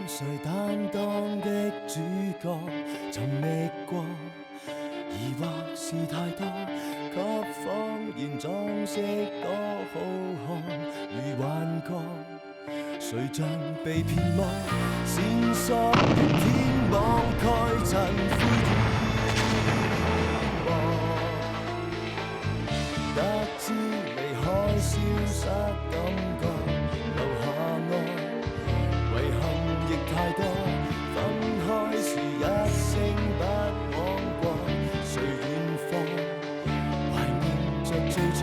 誰擔當的主角，尋覓過，疑惑是太多，給謊言裝飾多好看，如幻覺，誰像被騙魔，線索如天網蓋塵灰淹沒，得知離開消失感覺，留下愛。遺憾亦太多，分開時一聲不枉過，誰遠方懷念着最初，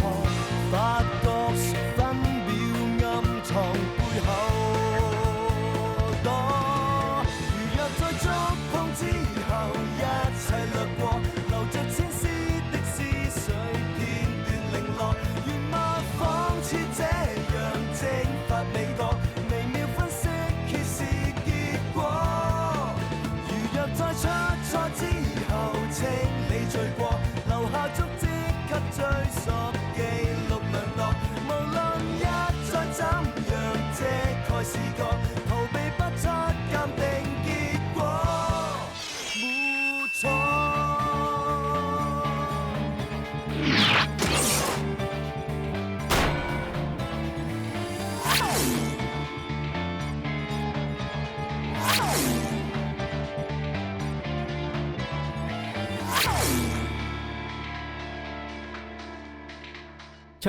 發覺是分秒暗藏背後多。如若再觸碰之後，一切掠過，留着千絲的思緒片段零落，願嗎仿似這樣蒸發味覺。出錯之後，清理罪過，留下足跡給追溯，記錄量度。無論一再怎樣遮蓋視覺，逃避不出鑑定結果，沒錯。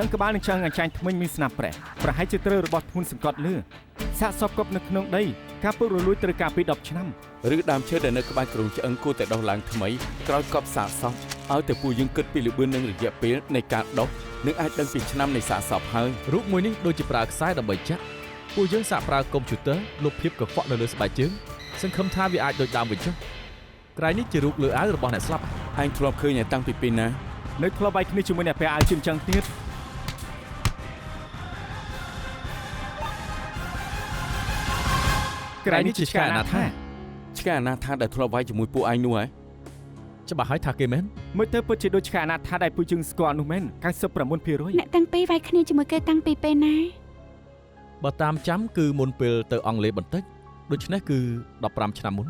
ឆ្អឹងក្បាលនឹងឆ្អឹងអាចារ្យថ្មិញមានស្នាប់ប្រហែលជាត្រូវរបស់ធ្ងន់សង្កត់លឺសាកសពគប់នៅក្នុងដីការពុករលួយត្រូវការពី10ឆ្នាំឬដើមឈើដែលនៅក្បែរគ្រោងឆ្អឹងគួរតែដុះឡើងថ្មីក្រោយកប់សាកសពឲ្យតែពួកយើងគិតពីលឿននឹងរយៈពេលនៃការដុះនឹងអាចដឹងពីឆ្នាំនៃសាកសពហើយរូបមួយនេះដូចជាប្រើខ្សែដើម្បីចាក់ពួកយើងសាកប្រើកុំព្យូទ័រលុបភាពកខ្វក់នៅលើស្បែកជើងសង្ឃឹមថាវាអាចដូចដើមវិញចុះក្រែងនេះជារូបលើអាវរបស់អ្នកស្លាប់អញធ្លាប់ឃើញតែតាំងពីពេលណានៅធ្លាប់បាយគ្នាជាមួយអ្នកពាក់អាវជាអញ្ចឹងទៀតក្រែងនេះជាឆ្កែអនាថាឆ្កែអនាថាដែលធ្លាប់វាយជាមួយពួកឯងនោះហ៎ច្បាស់ហើយថាគេមែនមើលទៅពិតជាដូចឆ្កែអនាថាដែលពួកយើងស្គាល់នោះមែន99%អ្នកទាំងពីរវាយគ្នាជាមួយគេតាំងពីពេលណាបើតាមចាំគឺមុនពេលទៅអង់គ្លេសបន្តិចដូច្នេះគឺ15ឆ្នាំមុន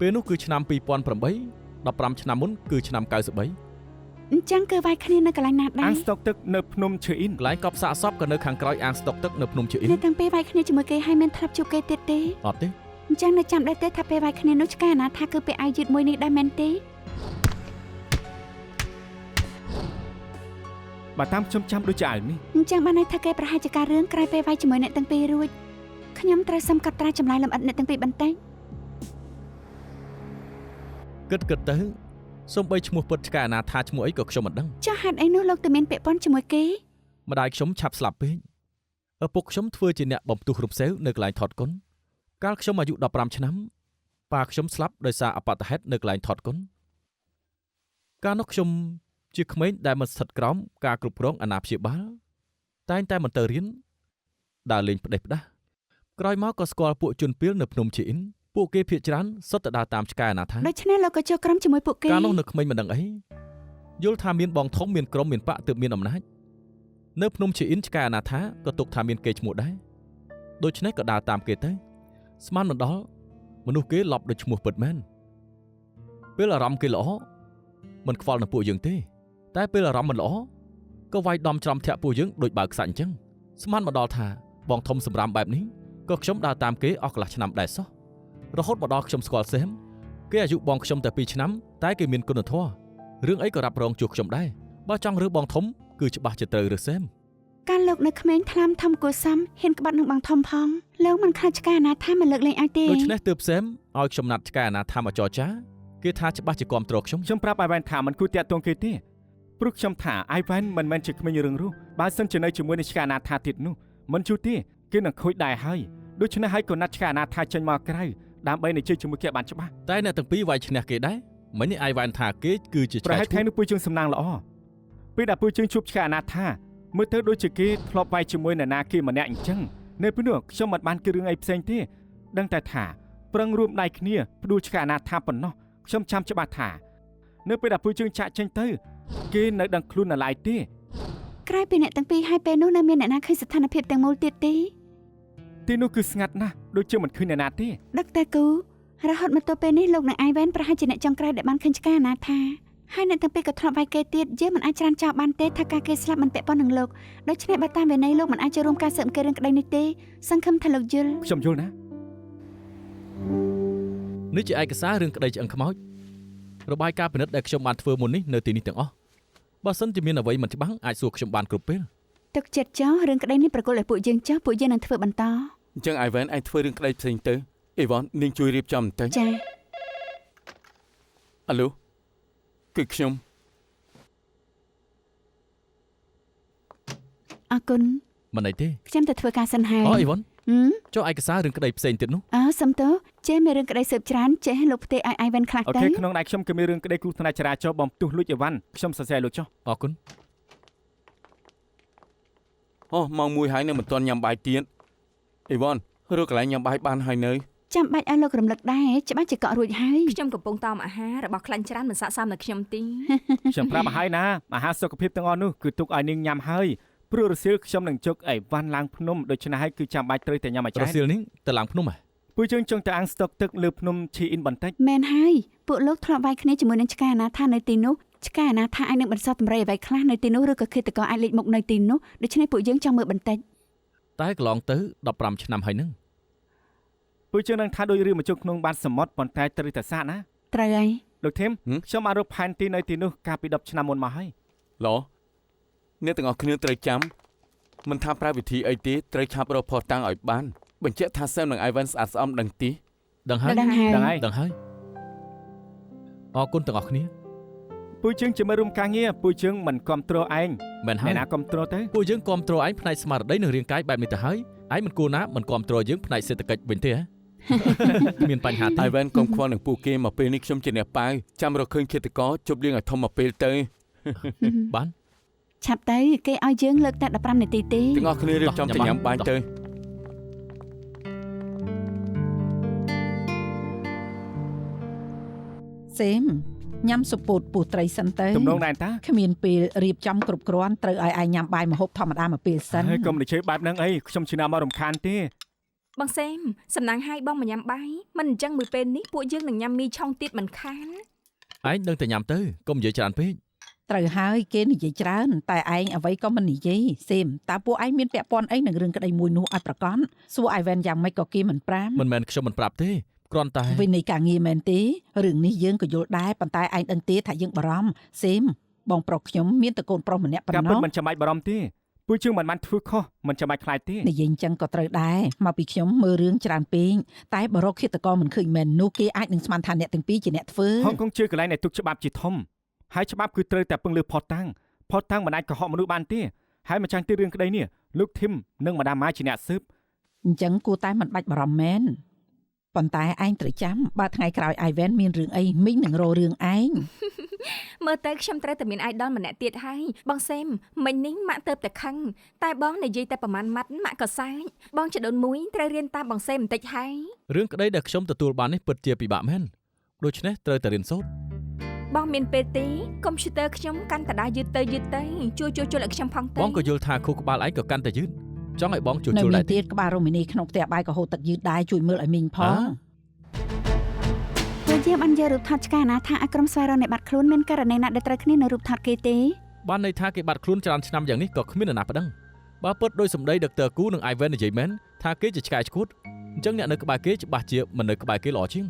ពេលនោះគឺឆ្នាំ2008 15ឆ្នាំមុនគឺឆ្នាំ93អញ្ចឹងគឺវាយគ្នានៅកន្លែងណាដែរអាងស្តុកទឹកនៅភ្នំឈើអ៊ីនកន្លែងកប់សាកសពក៏នៅខាងក្រោយអាងស្តុកទឹកនៅភ្នំឈើអ៊ីនអ្នកទាំងពីរវាយគ្នាជាមួយគេហើយមានធ្លាប់ជួបគេទៀតទេអត់ទេអញ្ចឹងនៅចាំដែរទេថាពេលវាយគ្នានោះឆ្កែអាណាថាគឺពេលអាយយឺតមួយនេះដែរមែនទេបើតាមខ្ញុំចាំដូចជាអាយនេះអញ្ចឹងបានន័យថាគេប្រហែលជាការរឿងក្រោយពេលវាយជាមួយអ្នកទាំងពីររួចខ្ញុំត្រូវសុំកត់ត្រាចម្លើយលម្អិតអ្នកទាំងពីរបន្តិចគិតទៅសូម្បីឈ្មោះពិតឆ្កែអនាថាឈ្មោះអីក៏ខ្ញុំមិនដឹងចុះហេតុអីនោះលោកតែមានពាក្យប៉ុនជាមួយគេម្ដាយខ្ញុំឆាប់ស្លាប់ពេកឪពុកខ្ញុំធ្វើជាអ្នកបំផ្ទុះរូបសេវនៅកន្លែងថតគុណកាលខ្ញុំអាយុ15ឆ្នាំប៉ាខ្ញុំស្លាប់ដោយសារអបតហេតុនៅកន្លែងថតគុណកាលនោះខ្ញុំជាក្មេងដែលមិនស្ថិតក្រោមការគ្រប់គ្រងអាណាព្យាបាលតែងតែមិនទៅរៀនដើរលេងផ្ដេសផ្ដាស់ក្រោយមកក៏ស្គាល់ពួកជនពាលនៅភ្នំឈើអ៊ីនពួកគេភាគច្រើនសុទ្ធតែដើរតាមឆ្កែអនាថាដូច្នេះលោកក៏ចូលក្រុមជាមួយពួកគេកាលនោះនៅក្មេងមិនដឹងអីយល់ថាមានបងធំមានក្រុមមានបកទើបមានអំណាចនៅភ្នំឈើអ៊ីនឆ្កែអនាថាក៏ទុកថាមានគេឈ្មោះដែរដូច្នេះក៏ដើរតាមគេទៅស្មានមិនដល់មនុស្សគេលប់ដូចឈ្មោះពិតមែនពេលអារម្មណ៍គេល្អមិនខ្វល់នឹងពួកយើងទេតែពេលអារម្មណ៍មិនល្អក៏វាយដំច្រំធាក់ពួកយើងដូចបើខ្សាច់អញ្ចឹងស្មានមកដល់ថាបងធំសម្រាមបែបនេះក៏ខ្ញុំដើរតាមគេអស់កន្លះឆ្នាំដែរសោះរហូតមកដល់ខ្ញុំស្គាល់សេមគេអាយុបងខ្ញុំតែ2ឆ្នាំតែគេមានគុណធម៌រឿងអីក៏រ៉ាប់រងជួសខ្ញុំដែរបើចង់រើបងធំគឺច្បាស់ជាត្រូវរើសេមការលោកនៅក្មេងថ្លាមធំគួសមហ៊ានក្បត់នឹងបងធំផងលោកមិនខ្លាចឆ្កែអនាថាមកលើកលែងឲ្យទេដូច្នេះទើបសេមឲ្យខ្ញុំណាត់ឆ្កែអនាថាមកចរចាគេថាច្បាស់ជាគាំទ្រខ្ញុំប្រាប់អាយវ៉ែនថាមិនគួរតាក់ទងគេទេព្រោះខ្ញុំថាអាយវ៉ែនមិនមែនជាក្មេងរឿងរស់បើសិនជានៅជាមួយនឹងឆ្កែអនាថាទៀតនោះមិនជួទេគេនឹងខូចដែរហើយដូច្នេះហើយក៏ណាត់ឆ្កែអនាថាចេញមកក្រៅដើម្បីនឹងជឿជាមួយគេបានច្បាស់តែអ្នកទាំងពីរវាយឈ្នះគេដែរមិញនេះអាយវ៉ែនថាគេគឺជាឆ្កែឈ្មោះប្រហែលថ្ងៃនោះពួកយើងសំណាងល្អពេលដែលពួកយើងជួបឆ្កែអនាថាមើលទៅដូចជាគេធ្លាប់វាយជាមួយនរណាគេម្នាក់អញ្ចឹងនៅពេលនោះខ្ញុំមិនបានគិតរឿងអីផ្សេងទេដឹងតែថាប្រឹងរួមដៃគ្នាផ្ដួលឆ្កែអនាថាប៉ុណ្ណោះខ្ញុំចាំច្បាស់ថានៅពេលដែលពួកយើងចាក់ចេញទៅគេនៅដឹងខ្លួននៅឡើយទេក្រោយពីអ្នកទាំងពីរហើយពេលនោះនៅមានអ្នកណាឃើញស្ថានភាពទាំងមូលទៀតទេ ទីនោះគឺស្ងាត់ណាស់ដូចជាមិនឃើញអ្នកណាទេ ដឹកតែគូរហូតមកទល់ពេលនេះលោកនិងអាយវ៉ែនប្រហែលជាអ្នកចុងក្រោយដែលបានឃើញឆ្កែអនាថាហើយអ្នកទាំងពីរក៏ធ្លាប់វាយគេទៀតយើងមិនអាចច្រានចោលបានទេថាការគេស្លាប់មិនពាក់ព័ន្ធនឹងលោកដូច្នេះបើតាមវិន័យលោកមិនអាចចូលរួមការស៊ើបអង្កេតរឿងក្តីនេះទេសង្ឃឹមថាលោកយល់ ខ្ញុំយល់ណា នេះជាឯកសាររឿងក្តីឆ្អឹងខ្មោចរបាយការណ៍ពិនិត្យដែលខ្ញុំបានធ្វើមុននេះនៅទីនេះទាំងអស់បើសិនជាមានអ្វីមិនច្បាស់អាចសួរខ្ញុំបានគ្រប់ពេល ទឹកចិត្តចោះរឿងក្តីនេះប្រកល់ឲ្យពួកយើងចោះពួកយើងនឹងធ្វើបន្ត អញ្ចឹង Ivan ឯងធ្វើរឿងក្តីផ្សេងទៅអេវ៉ាន់នាងជួយរៀបចំបន្តិច ចា៎ អាឡូគឺខ្ញុំ អរគុណ មិនអីទេ ខ្ញុំទៅធ្វើការសិនហើយ អូអីវ៉ាន់ ហឹម ចុះឯកសាររឿងក្តីផ្សេងទៀតនោះ សំទោចេះមានរឿងក្តីស៊ើបច្រើនចេះលោកផ្ទេឲ្យអាយវ៉ែនខ្លះ អូ ទៅ ខេក្នុងដៃខ្ញុំគឺមានរឿងក្តីគ្រោះថ្នាក់ចរាចរណ៍បំផ្ទុះលួចអីវ៉ាន់ខ្ញុំសរសេរលោកចុះ អរគុណ អូម៉ោង1ហើយនៅមិនទាន់ញ៉ាំបាយទៀតអេវ៉ាន់រកកន្លែងញ៉ាំបាយបានហើយនៅ ចាំបាច់ឲ្យលោករំលឹកដែរច្បាស់ជាកក់រួចហើយ ខ្ញុំកំពុងតមអាហាររបស់ខ្លាញ់ច្រើនមិនស័ក្តិសមនឹងខ្ញុំទី ខ្ញុំប្រាប់ឲ្យហើយណាអាហារសុខភាពទាំងអស់នោះគឺទុកឲ្យនាងញ៉ាំហើយព្រោះរសៀលខ្ញុំនឹងជុកអីវ៉ាន់ឡើងភ្នំដូច្នេះហើយគឺចាំបាច់ត្រូវតែញ៉ាំឲ្យ រ ចាស់ សៀលនេះទៅឡើងភ្នំហ៎ ពួកយើងចង់ទៅអាំងស្តុកទឹកលើភ្នំឈីអ៊ីនបន្តិច មែនហើយពួកលោកធ្លាប់វាយគ្នាជាមួយនឹងឆ្កែអនាថានៅទីនោះឆ្កែអនាថាអាចនឹងបន្សល់តម្រៃអ្វីខ្លះនៅទីនោះឬក៏ឃាតករអាចលេចមុខនៅទីនោះដូច្នេះពួកយើងចង់មើលបន្តិច តែកន្លងទៅ15ឆ្នាំហើយនឹង ពួកយើងនឹងថាដូចរឿងមកជុកក្នុងបានសមុទ្រប៉ុន្តែត្រូវតែសាកណា ត្រូវហើយ លោកធីមខ្ញុំបានរកផែនទីនៅទីនោះកាលពី10ឆ្នាំមុនមកហើយ ឡអ្នកទាំងអស់គ្នាត្រូវចាំមិនថាប្រើវិធីអីទេត្រូវឆាប់រកផុសតាំងឲ្យបានបញ្ជាក់ថាសែមនិង Ivan ស្អាតស្អំដឹងទី ដឹងហើយ ដឹងហើយ ដឹងហើយ ដឹងហើយអរគុណទាំងអស់គ្នា ពួកយើងជាមិត្តរួមការងារពួកយើងមិនគ្រប់គ្រងឯង មែនហើ អ្នក យ ណាគ្រប់គ្រងទៅ ពួកយើងគ្រប់គ្រងឯងផ្នែកស្មារតីនិងរាងកាយបែបនេះទៅហើយឯងមិនគួរណាមិនគ្រប់គ្រងយើងផ្នែកសេដ្ឋកិច្ចវិញទេហ៎ មានបញ្ហាទេ Ivan កុំខ្វល់នឹងពួកគេមកពេលនេះខ្ញុំជាអ្នកប៉ាវចាំរកឃើញឃាតករជប់លៀងឲ្យធំមកពេលទៅ បាន ឆាប់ទៅគេឲ្យយើងលើកតែ15នាទីទេ ទាំងអស់គ្នារៀបចំទៅញ៉ាំបាយទៅ សេមញ៉ាំសុពូតពោះត្រីសិនទៅ ទំនងដែរតា គ្មានពេលរៀបចំគ្រប់គ្រាន់ត្រូវឲ្យឯងញ៉ាំបាយម្ហូបធម្មតាមួយពេលសិន ហើយកុំនិយាយបែបហ្នឹងអីខ្ញុំជាណាមករំខានទេ បងសេមសំណាងឲ្យបងមកញ៉ាំបាយមិនអញ្ចឹងមួយពេលនេះពួកយើងនឹងញ៉ាំមីឆុងទៀតមិនខាន ឯងនឹងតែញ៉ាំទៅកុំនិយាយច្រើនពេក ត្រូវហើយគេនិយាយច្រើនតែឯងអ្វីក៏មិននិយាយសេមតើពួកឯងមានពាក់ព័ន្ធអីនឹងរឿងក្តីមួយនោះឲ្យប្រកបសួរអៃវ៉ែនយ៉ាងម៉េចក៏គេមិនប្រាំ មិនមែនខ្ញុំមិនប្រាប់ទេគ្រាន់តែ វិន័យការងារមែនទេរឿងនេះយើងក៏យល់ដែរប៉ុន្តែឯងដឹងទេថាយើងបារម្ភសេមបងប្រុសខ្ញុំមានតកូនប្រុសម្នាក់ប៉ុ ការ ណ្ ពិ ណោះ តមិនចាំបាច់បារម្ភទេពួកយើងមិនបានធ្វើខុសមិនចាំបាច់ខ្លាចទេ និយាយអញ្ចឹងក៏ត្រូវដែរមកពីខ្ញុំមើលរឿងច្រើនពេកតែបរិឃាតករមិនឃើញមែននោះគេអាចនឹងស្មានថាអ្នកទាំងពីរជាអ្នកធ្វើ ហុងកុងជាកន្លែងនៃទុកច្បាប់ជាធំហើយច្បាប់គឺត្រូវតែពឹងលើផុសតាំងមិនអាចកុហកមនុស្សបានទេហើយម្ចាស់ទីរឿងក្តីនេះលោកធីមនិងម៉ាដាមម៉ាជាអ្នកស៊ើប អញ្ចឹងគួរតែមិនបាច់បារម្ភមែនប៉ុន្តែឯងត្រូវចាំបើថ្ងៃក្រោយអៃវ៉ែនមានរឿងអីមីងនឹងរករឿងឯង មើលទៅខ្ញុំត្រូវតែមានអាយដលម្នាក់ទៀតហើយបងសេមមិញនេះម៉ាក់ទៅតែខឹងតែបងនិយាយតែប្រមាណម៉ាត់ម៉ាក់ក៏សើចបងចដូនមួយត្រូវរៀនតាមបងសេមបន្តិចហើយ រឿងក្តីដែលខ្ញុំទទួលបាននេះពិតជាពិបាកមែនដូច្នេះត្រូវតែរៀនសូត្រ បងមានពេលទេកុំព្យូទ័រខ្ញុំកាន់តែដើរយឺតទៅជួយជួយឲ្យខ្ញុំផងទៅ បងក៏យល់ថាខួរក្បាលឯងក៏កាន់តែយឺតចង់ឲ្យបងជួយ នៅ ជួយ នេះ ដែរទេ ទៀតក្បាលរ៉ូមីនីក្នុងផ្ទះបាយក៏ហូតទឹកយឺតដែរជួយមើលឲ្យមីងផង ពួកយើងបានយករូបថតឆ្កែអនាថាឲ្យក្រុមស្វែងរកអ្នកបាត់ខ្លួនមានករណីណាដែលត្រូវគ្នានៅរូបថតគេទេ បានន័យថាគេបាត់ខ្លួនច្រើនឆ្នាំយ៉ាងនេះក៏គ្មាននរណាប្តឹងបើពិតដោយសម្ដីដុកទ័រគូនិង Ivan និយាយមែនថាគេជាឆ្កែឆ្កួតអញ្ចឹងអ្នកនៅក្បែរគេច្បាស់ជាមិននៅក្បែរគេល្អជាង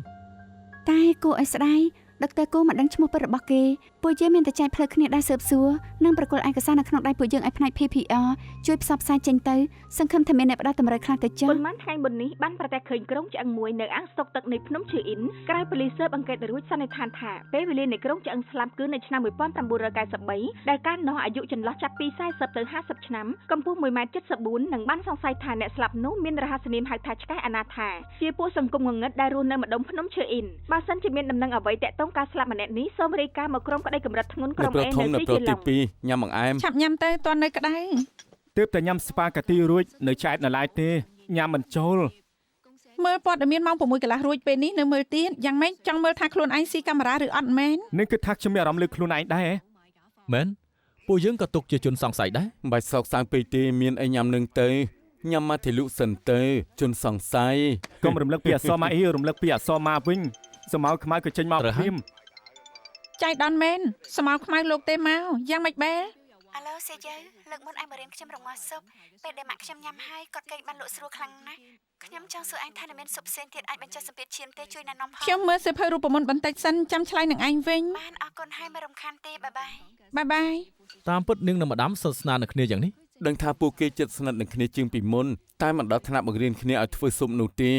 តែគួរឲ្យស្ដាយដឹកតែគូមិនដឹងឈ្មោះពិតរបស់គេពួកយើងមានតែចែកផ្លូវគ្នាដែរស៊ើបសួរនិងប្រគល់ឯកសារនៅក្នុងដៃពួកយើងឲ្យផ្នែក PPR ជួយផ្សព្វផ្សាយចេញទៅសង្ឃឹមថាមានអ្នកផ្ដល់តម្រូវខ្លះទៅចុះ ប៉ុន្មានថ្ងៃមុននេះបានប្រទះឃើញក្រុងឆ្អឹងមួយនៅអាងស្តុកទឹកនៃភ្នំឈើអ៊ីនក្រៅប៉ូលីសស៊ើបអង្កេតរួចសន្និដ្ឋានថាពេលវេលានៃក្រុងឆ្អឹងស្លាប់គឺនៅឆ្នាំ1993ដែលកាលនោះអាយុចន្លោះចាប់ពី40ទៅ50ឆ្នាំកម្ពស់ 1.74 និងបានសង្ស័យថាអ្នកស្លាប់នោះមានរហស្សនាមហៅថាឆ្កែអនាថាជាពួកសង្គមងងឹតដែលរស់នៅម្ដុំភ្នំឈើអ៊ីនបើសិនជាមានដំណឹងអ្វីតាក់ទងការស្លាប់ម្នាក់នេះសូមរាយការណ៍មកក្រុមក្តីកម្រិតធ្ងន់ក្រុម A នៅទីជាឡុង ញ៉ាំបង្អែម ឆាប់ញ៉ាំទៅតន់នៅក្តៅ ទើបតែញ៉ាំស្ប៉ាកាទីរួចនៅចែកនៅឡើយទេញ៉ាំមិនចូល មើលព័ត៌មានម៉ោង6កន្លះរួចពេលនេះនៅមើលទៀតយ៉ាងម៉េចចង់មើលថាខ្លួនឯងស៊ីកាមេរ៉ាឬអត់មែន នឹងគិតថាខ្ញុំមានអារម្មណ៍លើខ្លួនឯងដែរ មែនពួកយើងក៏ទុកជាជនសង្ស័យដែរ មិនបាច់សោកសៅពេកទេមានអីញ៉ាំនឹងទៅ ញ៉ាំមកទីលុសិនទៅជន់សង្ស័យក ុំរំលឹកពីអក្សរម៉ាអ៊ីរំលឹកពីអក្សរម៉ាវិញសម្ៅខ្មៅក៏ចេញមកព្រាម ចៃដនមែនស្មៅខ្មៅលោកទេមកយ៉ាងម៉េចបែល អាឡូសេយើលើកមុនឯងមករៀនខ្ញុំរងាស់ស៊ុបពេលដែលម៉ាក់ខ្ញុំញ៉ាំហើយគាត់កេងបានលក់ស្រួលខ្លាំងណាស់ខ្ញុំចង់សួរឯងថានៅមានស៊ុបផ្សេងទៀតអាចបញ្ចុះសម្ពាធឈាមទេជួយណែនាំផង ខ្ញុំមើលសិភៅរូបមន្តបន្តិចសិនចាំឆ្លើយនឹងឯងវិញ បានអរគុណហើយមិនរំខានទេបាយបាយ បាយបាយ តាមពិតនាងនិងម្ដាមសិតស្នាលនឹងគ្នាយ៉ាងនេះ ដឹងថាពួកគេជិតស្និទ្ធនឹងគ្នាជាងពីមុនតែមិនដល់ថ្នាក់បង្រៀនគ្នាឲ្យធ្វើស៊ុបនោះទេ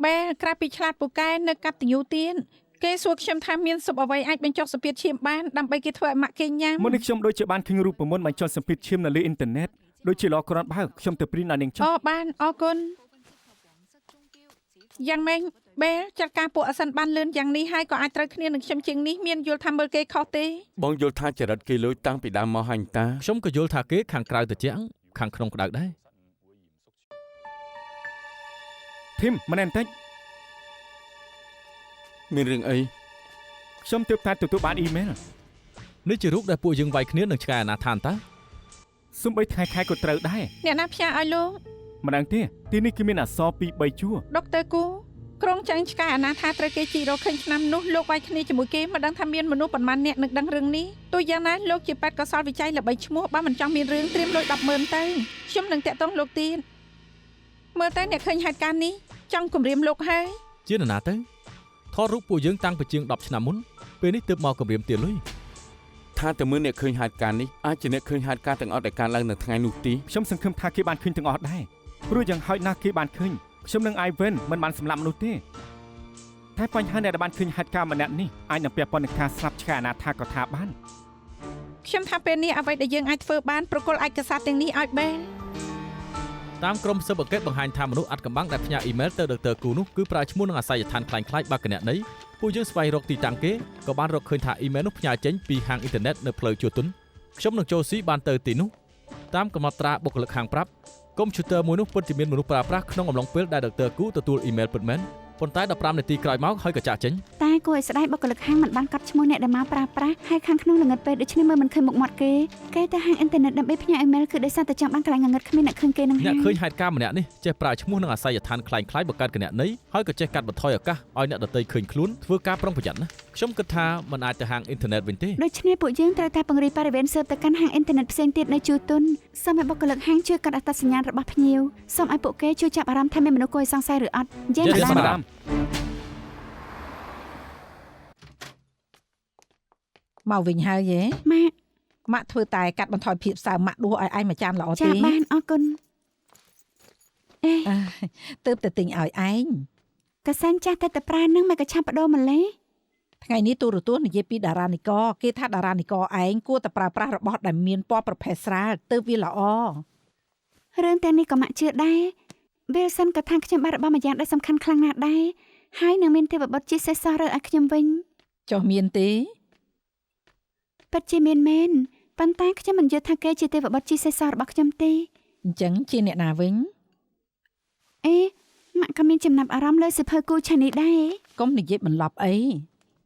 បែលក្រៅពីឆ្លាតពូកែនៅកតញ្ញូទៀតគេសួរខ្ញុំថាមានស៊ុបអ្វីអាចបញ្ចុះសម្ពាធឈាមបានដើម្បីគេធ្វើឲ្យម៉ាក់គេញ៉ាំ មុននេះខ្ញុំដូចជាបានឃើញរូបមន្តបញ្ចុះសម្ពាធឈាមនៅលើអ៊ីនធឺណិតដូចជាល្អគ្រាន់បើខ្ញុំទៅព្រីនឲ្យនាងចុះ អូបានអរគុណយ៉ាងម៉េចបែលចាត់ការពួកអាសិនបានលឿនយ៉ាងនេះហើយក៏អាចត្រូវគ្នានឹងខ្ញុំជាងនេះមានយល់ថាមើលគេខុសទេ បងយល់ថាចរិតគេលួចតាំងពីដើមមកហើយតា ខ្ញុំក៏យល់ថាគេខាងក្រៅត្រជាក់ខាងក្នុងក្តៅដែរ ធីមម្នាក់បន្តិច មានរឿងអី ខ្ញុំទើបតែទទួលបានអ៊ីមែល នេះជារូបដែលពួកយើងវាយគ្នានឹងឆ្កែអនាថានតើ សូម្បីថ្ងៃខែក៏ត្រូវដែរ អ្នកណាផ្ញើឲ្យលោក ម្ដងទេទីនេះគឺមានអក្សរ2 3ជួរ ដុកទ័រគូក្រុងចាញ់ឆ្កែអនាថាត្រូវគេជីករកឃើញឆ្នាំនោះលោកវាយគ្នាជាមួយគេមិនដឹងថាមានមនុស្សប៉ុន្មានអ្នកនឹងដឹងរឿងនេះទោះយ៉ាងណាលោកជាពេទ្យកសលវិច័យល្បីឈ្មោះបើមិនចង់មានរឿងត្រៀមលុយ 100000 ទៅខ្ញុំនឹងតាក់ទងលោកទៀតមើលទៅអ្នកឃើញហេតុការណ៍នេះចង់គម្រាមលោកហើយ ជានរណាទៅថតរូបពួកយើងតាំងពីជាង10ឆ្នាំមុនពេលនេះទើបមកគម្រាមទាលុយ ថាតែមើលអ្នកឃើញហេតុការណ៍នេះអាចជាអ្នកឃើញហេតុការណ៍ទាំងអស់ដែលកើតឡើងនៅថ្ងៃនោះទេ ខ្ញុំសង្ឃឹមថាគេបានឃើញទាំងអស់ដែរព្រោះយ៉ាងហោចណាស់គេបានឃើញខ្ញុំនឹងអាយវិនមិនបានសម្លាប់មនុស្សទេតែបញ្ហាអ្នកដែលបានឃើញហេតុការណ៍ម្នាក់នេះអាចនឹងពាក់ព័ន្ធនឹងការស្លាប់ឆ្កែអនាថាក៏ថាបាន ខ្ញុំថាពេលនេះអ្វីដែលយើងអាចធ្វើបានប្រគល់ឯកសារទាំងនេះឲ្យបែល តាមក្រុមស៊ើបអង្កេតបង្ហាញថាមនុស្សអាត់កំបាំងដែលផ្ញើអ៊ីមែលទៅដុកទ័រគូនោះគឺប្រើឈ្មោះនិងអាសយដ្ឋានคล้ายៗបាក់គណនីពួកយើងស្វែងរកទីតាំងគេក៏បានរកឃើញថាអ៊ីមែលនោះផ្ញើចេញពីហាងអ៊ីនធឺណិតនៅផ្លូវជួទុនខ្ញុំនឹងចូលស៊ីបានទៅទីនោះតាមកំណត់ត្រាបុគ្គលិកហាងប្រាប់កុំព្យូទ័រមួយនោះពិតជាមានមនុស្សប្រើប្រាស់ក្នុងអំឡុងពេលដែលដុកទ័រគូទទួលអ៊ីមែលពិតមែនប៉ុន្តែ15នាទីក្រោយមកហើយក៏ចាក់ចេញ តែគួរឲ្យស្ដាយបុគ្គលិកហាងមិនបានកត់ឈ្មោះអ្នកដែលមកប្រើប្រាស់ហើយខាងក្នុងល្ងិតពេកដូច្នេះមើលមិនឃើញមុខមាត់គេទៅហាងអ៊ីនធឺណិតដើម្បីផ្ញើអ៊ីមែលគឺដោយសារតែចង់បានកន្លែងងងឹតគ្មានអ្នកឃើញគេនឹង អ្នកឃើញហេតុការណ៍ម្នាក់នេះចេះប្រើឈ្មោះនិងអាសយដ្ឋានคล้ายៗបង្កើតគណនីហើយក៏ចេះកាត់បន្ថយឱកាសឲ្យអ្នកដទៃឃើញខ្លួនធ្វើការប្រុងប្រយ័ត្នណាខ្ញុំគិតថាមិនអាចទៅហាងអ៊ីនធឺណិតវិញទេ ដូច្នេះពួកយើងត្រូវតែពង្រីកបរិវេណស៊ើបទៅកាន់ហាងអ៊ីនធឺណិតផ្សេងទៀតនៅជួទុនសូមឲ្យបុគ្គលិកហាងជួយកាត់អត្តសញ្ញាណរបស់ភ្ញៀវសូមឲ្យពួកគេជួយចាប់អារម្មណ៍ថាមានមនុស្សគួរឲ្យសង្ស័យឬអត់យេ Yes, ម្ដង madam. មកវិញហើយហ៎ ម៉ាក់ ម៉ាក់ធ្វើតែកាត់បន្ថយភាពសើមម៉ាក់ដួសឲ្យឯងមួយចានល្អ ចា ទេ បានអរគុណអេ ទើបតែទិញឲ្យឯង កសាញ់ចាស់តែតប្រានឹងមិនក៏ឆាប់បដូរម្លេះ ថ្ងៃនេះទូរទស្សន៍និយាយពីតារានិករគេថាតារានិករឯងគួរតែប្រើប្រាស់របស់ដែលមានពណ៌ប្រភេទស្រាលទើបវាល្អ រឿងទាំងនេះក៏ម៉ាក់ជឿដែរវាសិនក៏ថាខ្ញុំបានរបស់មួយយ៉ាងដែលសំខាន់ខ្លាំងណាស់ដែរហើយនឹងមានទេវបុត្រជាសេះសោះរើឲ្យខ្ញុំវិញ ចុះមានទេ ពិតជាមានមែនប៉ុន្តែខ្ញុំមិនយល់ថាគេជាទេវបុត្រជាសេះសោះរបស់ខ្ញុំទេ អញ្ចឹងជាអ្នកណាវិញ អេម៉ាក់ក៏មានចំណាប់អារម្មណ៍លើសិភៅគូឆានេះដែរ កុំនិយាយបន្លប់អី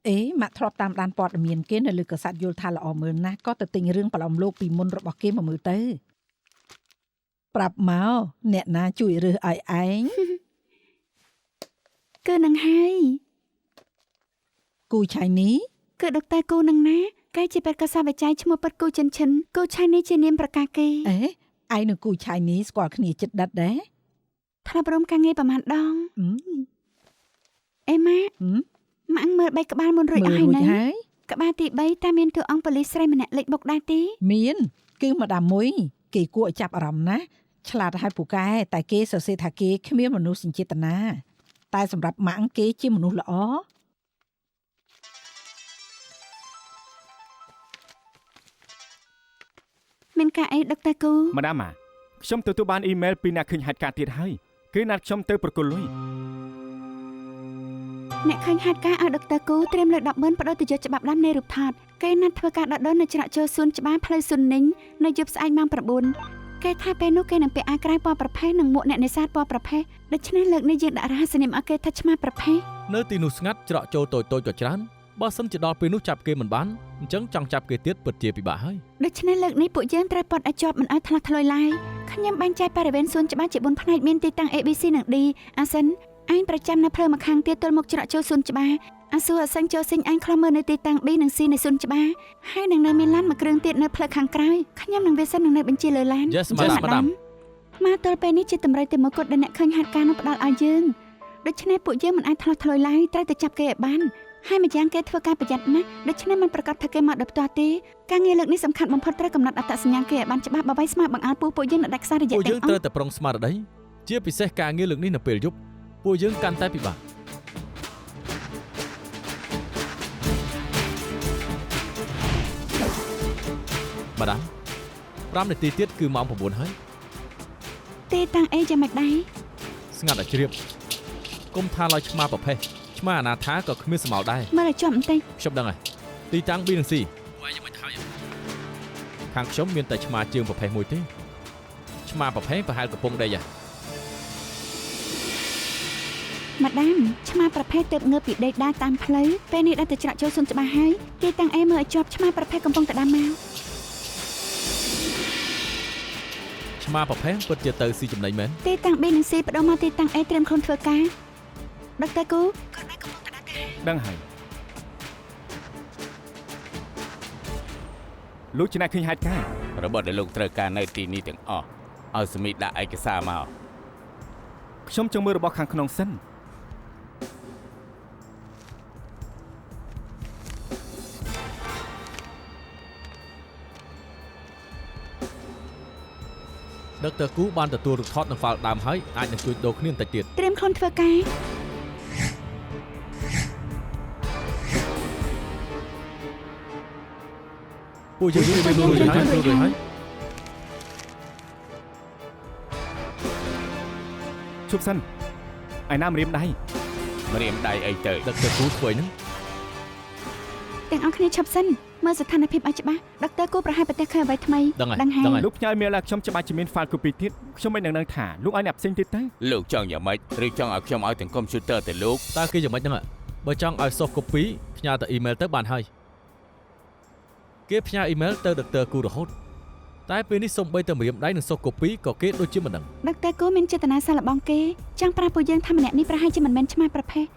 អេម៉ាក់ធ្លាប់តាមដានព័ត៌មានគេនៅលើកាសែតយល់ថាល្អមើលណាស់ក៏ទៅទិញរឿងប្រឡំលោកពីមុនរបស់គេមកមើលទៅប្រាប់មកអ្នកណាជួយរើសឲ្យឯង គឺនឹងហើយ គូឆៃនេះ គឺដុកទ័រគូនឹងណាគេជាពេទ្យកសាវិច័យឈ្មោះប៉ាត់គូចិនឈិនគូឆានេះជានាមប្រកាសគេ អេឯងនឹងគូឆៃនេះស្គាល់គ្នាចិត្តដិតដែរ ធ្លាប់រួមការងារប្រហែលដង អឺ អេម៉ាក់ម៉ាក់មើល3ក្បាលមុនរួចអស់ហើយណា ហើយ ក្បាលទី3តើមានតួអង្គប៉ូលីសស្រីម្នាក់លេចបុកដែរទេ មានគឺម្ដាមមួយគេគួរឲ្យចាប់អារម្មណ៍ណាស់ឆ្លាតហើយពូកែតែគេសរសេរថាគេគ្មានមនុស្សសេចក្ដីតែសម្រាប់ម៉ាក់គេជាមនុស្សល្អ មានការអីដុកទ័រគូ ម្ដាមខ្ញុំទទួលបានអ៊ីមែលពីអ្នកឃើញហេតុការណ៍ទៀតហើយគេណាត់ខ្ញុំទៅប្រគល់លុយ អ្នកឃើញហេតុការណ៍ឲ្យដុកទ័រគូត្រៀមលើ100000បដូរទៅយកច្បាប់ដើមនៃរូបថតគេណាត់ធ្វើការដកដននៅច្រកចូលសួនច្បារផ្លូវស៊ុននីងនៅយប់ស្អែកម៉ោង9គេថាពេលនោះគេនឹងពាក់អាវក្រៅពណ៌ប្រផេះនិងមួកអ្នកនេសាទពណ៌ប្រផេះដូច្នេះលើកនេះយើងដាក់រហស្សនាមឲ្យគេថាឆ្មាប្រផេះ នៅទីនោះស្ងាត់ច្រកចូលតូចៗក៏ច្រើន បើសិនជាដល់ពេលនោះចាប់គេមិនបានអញ្ចឹងចង់ចាប់គេទៀតពិតជាពិបាកហើយ ដូច្នេះលើកនេះពួកយើងត្រូវពត់ឲ្យជាប់មិនឲ្យថ្លោះថ្លុយឡើយខ្ញុំបែងចែកបរិវេណសួនច្បារជា4ផ្នែកមានទីតាំង ABC និង D អាសិនឯងប្រចាំនៅផ្លូវម្ខាងទៀតទល់មុខច្រកចូលសួនច្បារអាស៊ូអាសិនចូលសិញឯងខ្លះមើលនៅទីតាំង B និង C នៃសួនច្បារហើយនឹងនៅមានឡានមួយគ្រឿងទៀតនៅផ្លូវខាងក្រោយខ្ញុំនឹងវាសិននឹងនៅបញ្ជាលើឡាន Yes madam មកទល់ពេលនេះជាតម្រូវតែមួយគត់ដែលអ្នកឃើញហេតុការណ៍នោះផ្ដល់ឲ្យយើងដូច្នេះពួកយើងមិនអាចថ្លោះថ្លុយឡើយត្រូវតែចាប់គេឲ្យបានហើយម្យ៉ាងគេធ្វើការប្រយ័ត្នណាស់ដូច្នេះមិនប្រកាសថាគេមកដល់ផ្ទាល់ទេការងារលើកនេះសំខាន់បំផុតត្រូវកំណត់អត្តសញ្ញាណគេឲ្យបានច្បាស់បើវាយស្មារបង្អើពួកយើងនៅដាច់ខ្សែរយៈ ពួក ទាំង យើង អស់ ត្រូវតែប្រុងស្មារតីជាពិសេសការងារលើកនេះនៅពេលយប់ពួកយើងកាន់តែពិបាកបាទ5នាទីទៀតគឺម៉ោង9ហើយ ទីតាំងអីយ៉ាងម៉េចដែរ ស្ងាត់ឲ្យជ្រាបគុំថាឡើយឆ្មាប្រភេទឆ្មាអនាថាក៏គ្មានស្មៅដែរ មើលឲ្យជាប់បន្តិច ខ្ញុំដឹងហើយទីតាំង B និង C វាយយ៉ាងម៉េចហើយខាងខ្ញុំមានតែឆ្មាជើងប្រភេទមួយទេឆ្មាប្រភេទប្រហែលកំពុងដេក ម៉ាដាមឆ្មាប្រភេទទៅងើបពីដេកដើរតាមផ្លូវពេលនេះដល់តែច្រកចូលសួនច្បារហើយទីតាំងអេមើលឲ្យជាប់ឆ្មាប្រភេទកំពុងតែដើរមក ឆ្មាប្រភេទពិតជាទៅស៊ីចំណេញមែន ទីតាំង B និង C បដូរមកទីតាំង A ត្រៀមខ្លួនធ្វើការដុកទ័រគូគាត់ដែរកំពុងតែដើរការ ដឹងហើយលោកជាអ្នកឃើញហេតុការណ៍ របស់ដែលលោកត្រូវការនៅទីនេះទាំងអស់ឲ្យសមីដាក់ឯកសារមក ខ្ញុំចង់មើលរបស់ខាងក្នុងសិន ដុកទ័រគូបានទទួលរូបថតនិងហ្វាល់ដើមហើយអាចនឹងជួយដូរគ្នាបន្តិចទៀត ត្រៀមខ្លួនធ្វើការ ពួកយើងមានរួចហើយ ជប់សិនឯណាម្រាមដៃ ម្រាមដៃអីទៅ ដុកទ័រគូធ្វើហ្នឹង ទាំងអស់គ្នាឈប់សិនមើលស្ថានភាពឲ្យច្បាស់ដុកទ័រគូប្រហែលប្រទេសឃើញអ្វីថ្មី ដឹងហើយ ហើយ លោកផ្ញើមេលឲ្យខ្ញុំច្បាស់ជាមាន file copy ទៀតខ្ញុំមិនដឹងថាលោកឲ្យអ្នកផ្សេងទៀតទៅ លោកចង់យ៉ាងម៉េចឬចង់ឲ្យខ្ញុំឲ្យទាំងកុំព្យូទ័រទៅលោក តើគេយ៉ាងម៉េចហ្នឹងបើចង់ឲ្យ soft copy ផ្ញើទៅ email ទៅបានហើយគេផ្ញើ email ទៅដុកទ័រគូរហូតតែពេលនេះសូម្បីតែម្រាមដៃនិង soft copy ក៏គេដូចជាមិនដឹង ដុកទ័រគូមានចេតនាសាកល្បងគេចង់ប្រាប់ពួកយើងថាម្នាក់នេះប្រហែលជាមិនមែនឆ្មាប្រភេទ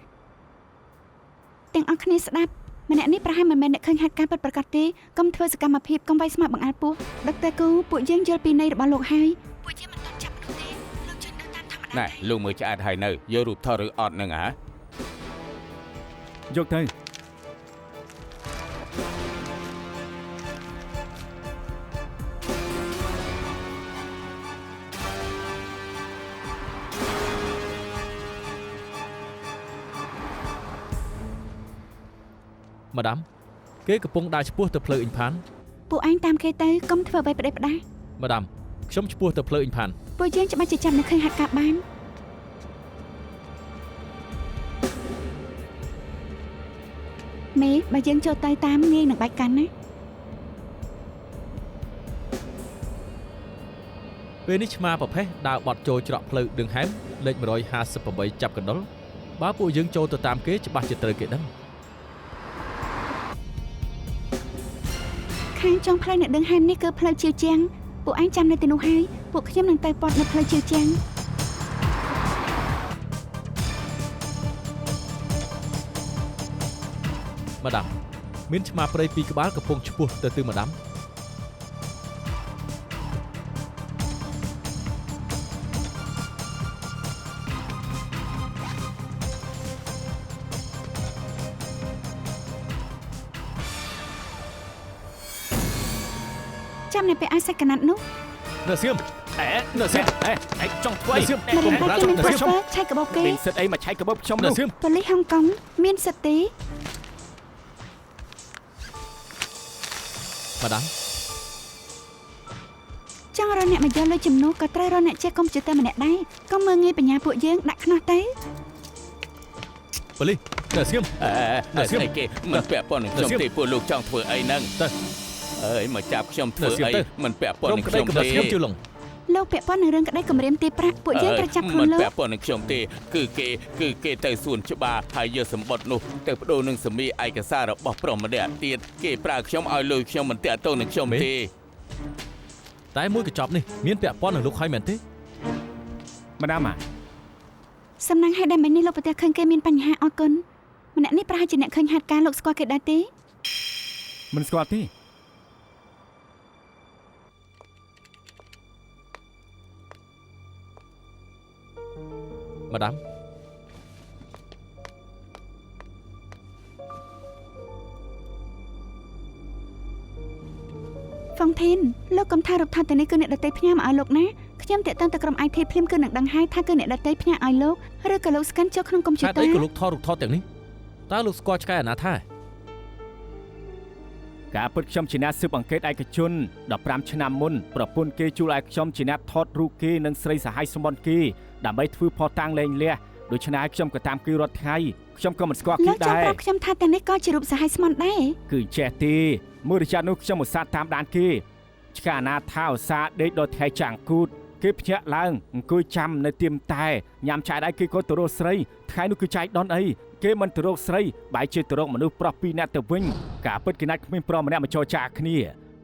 ទាំងអស់គ្នាស្ដាប់ម្នាក់នេះប្រហែលមិនមែនអ្នកឃើញហេតុការណ៍ពិតប្រាកដទេកុំធ្វើសកម្មភាពកុំវាយស្មារបង្អើតពោះដុកទ័រគូពួកយើងយល់ពីន័យរបស់លោកហើយពួកយើងមិនទាន់ចាប់មនុស្សទេលោកជួយនៅតាមធម្មតា ណែលោកមើលឆ្អែតហើយនៅយករូបថតឬអត់នឹងហ៎ យកទៅ ម៉ាដាមគេកំពុងដើរឆ្ពោះទៅផ្លូវអ៊ីងផាន ពួកឯងតាមគេទៅកុំធ្វើអ្វីផ្ដេសផ្ដាស ម៉ាដាមខ្ញុំឆ្ពោះទៅផ្លូវអ៊ីងផាន ពួកយើងច្បាស់ជាចាំនៅឃើញហេតុការណ៍បានមេបើយើងចូលទៅតាមងាយនឹងបាច់កាន់ណា ពេលនេះឆ្មាប្រភេទដើរបត់ចូលច្រកផ្លូវដឹងហែមលេខ158ចាប់កណ្ដុលបើពួកយើងចូលទៅតាមគេច្បាស់ជាត្រូវគេដឹង ខាងចុងផ្លូវអ្នកដឹងហែមនេះគឺផ្លូវជាជាងពួកឯងចាំនៅទីនោះហើយពួកខ្ញុំនឹងទៅពត់នៅផ្លូវជាជាង ម៉ាដាមមានឆ្មាព្រៃពីរក្បាលកំពុងឆ្ពោះទៅទិសម៉ាដាម ចាំនៅពេលអាចសាច់កណាត់នោះ នៅសៀម នៅសិនឯងចង់ធ្វើអី ម្រាមដៃគេមានប្រសាឆៃកបោកគេ មានសិទ្ធអីមកឆែកកាបូបខ្ញុំ នៅ នោះ សៀម ប៉ូលីសហុងកុងមានសិទ្ធិទេ ម៉ាដាម ចង់រកអ្នកមកយកលុយជំនួសក៏ត្រូវរកអ្នកចេះកុំព្យូទ័រម្នាក់ដែរកុំមើលងាយបញ្ញាពួកយើងដាក់ខ្នោះទៅ ប៉ូលីសនៅសៀម នៅស្អីគេមិនពាក់ព័ន្ធនឹងខ្ញុំទេពួកលោកចង់ធ្វើអីហ្នឹង ទៅ អើយមកចាប់ខ្ញុំធ្វើអីមិនពាក់ព័ន្ធ ក្រុម នឹង ក្ ខ្ញុំ តីកំណត់ ទេ ស្ងៀមជឿលង ម លោកពាក់ព័ន្ធនឹងរឿងក្តីគំរាមទារប្រាក់ពួកយើងត្រូវចាប់ខ្លួន មិន លោក ពាក់ព័ន្ធនឹងខ្ញុំទេគឺគេទៅសួនច្បារហើយយកសម្បត្តិនោះទៅបដូរនឹងសមីឯកសាររបស់ប្រុសម្នាក់ទៀតគេប្រើខ្ញុំឲ្យលុយខ្ញុំមិនតាក់ទងនឹងខ្ញុំទេ តែមួយកញ្ចប់នេះមានពាក់ព័ន្ធនឹងលោកហើយមែនទេ ម្ដាម សំណាងហេតុដែលមិញនេះលោកប្រទះឃើញគេមានបញ្ហាអរគុណម្នាក់នេះប្រហែលជាអ្នកឃើញហេតុការណ៍លោកស្គាល់គេដែរទេ មិនស្គាល់ទេ ម៉ាដាម ហ្វុងធីនលោកកុំថារូបថតទាំងនេះគឺអ្នកដតីផ្ញើមកឲ្យលោកណាខ្ញុំតាក់ទងទៅក្រុម IT ភ្លាមគឺនឹងដឹងហើយថាគឺអ្នកដតីផ្ញើឲ្យលោកឬក៏លោកស្កានចូលក្នុងកុំព្យូ ហេតុ ទ័ អី រ ក៏លោកថតរូបថតទាំងនេះតើលោកស្គាល់ឆ្កែអាណាថា ការពិតខ្ញុំជាអ្នកស៊ើបអង្កេតឯកជន15ឆ្នាំមុនប្រពន្ធគេជួលឲ្យខ្ញុំជាអ្នកថតរូបគេនិងស្រីសហ័យសម្បត្តិគេដើម្បីធ្វើផតតាំងលែងលះដូច្នេះខ្ញុំក៏តាមគេរត់ថ្ងៃខ្ញុំក៏មិនស្គាល់ លោ គេ កចង់ ដែរ ប្រាប់ខ្ញុំថាទាំងនេះក៏ជារូបសហ័យស្មន់ដែរ គឺចេះទេមួយរយៈនោះខ្ញុំឧស្សាហ៍តាមដានគេឆ្កាអនាថាឧស្សាហ៍ដេកដល់ថ្ងៃចាំងគូតគេភ្ញាក់ឡើងអង្គុយចាំនៅទៀមតែញ៉ាំចាយដៃគេក៏ទៅរកស្រីថ្ងៃនោះគឺចាយដនអីគេមិនទៅរកស្រីបែរជាទៅរកមនុស្សប្រុស2នាក់ទៅវិញការពិតគេណាត់គ្មានប្រុសម្នាក់មកចរចាគ្នា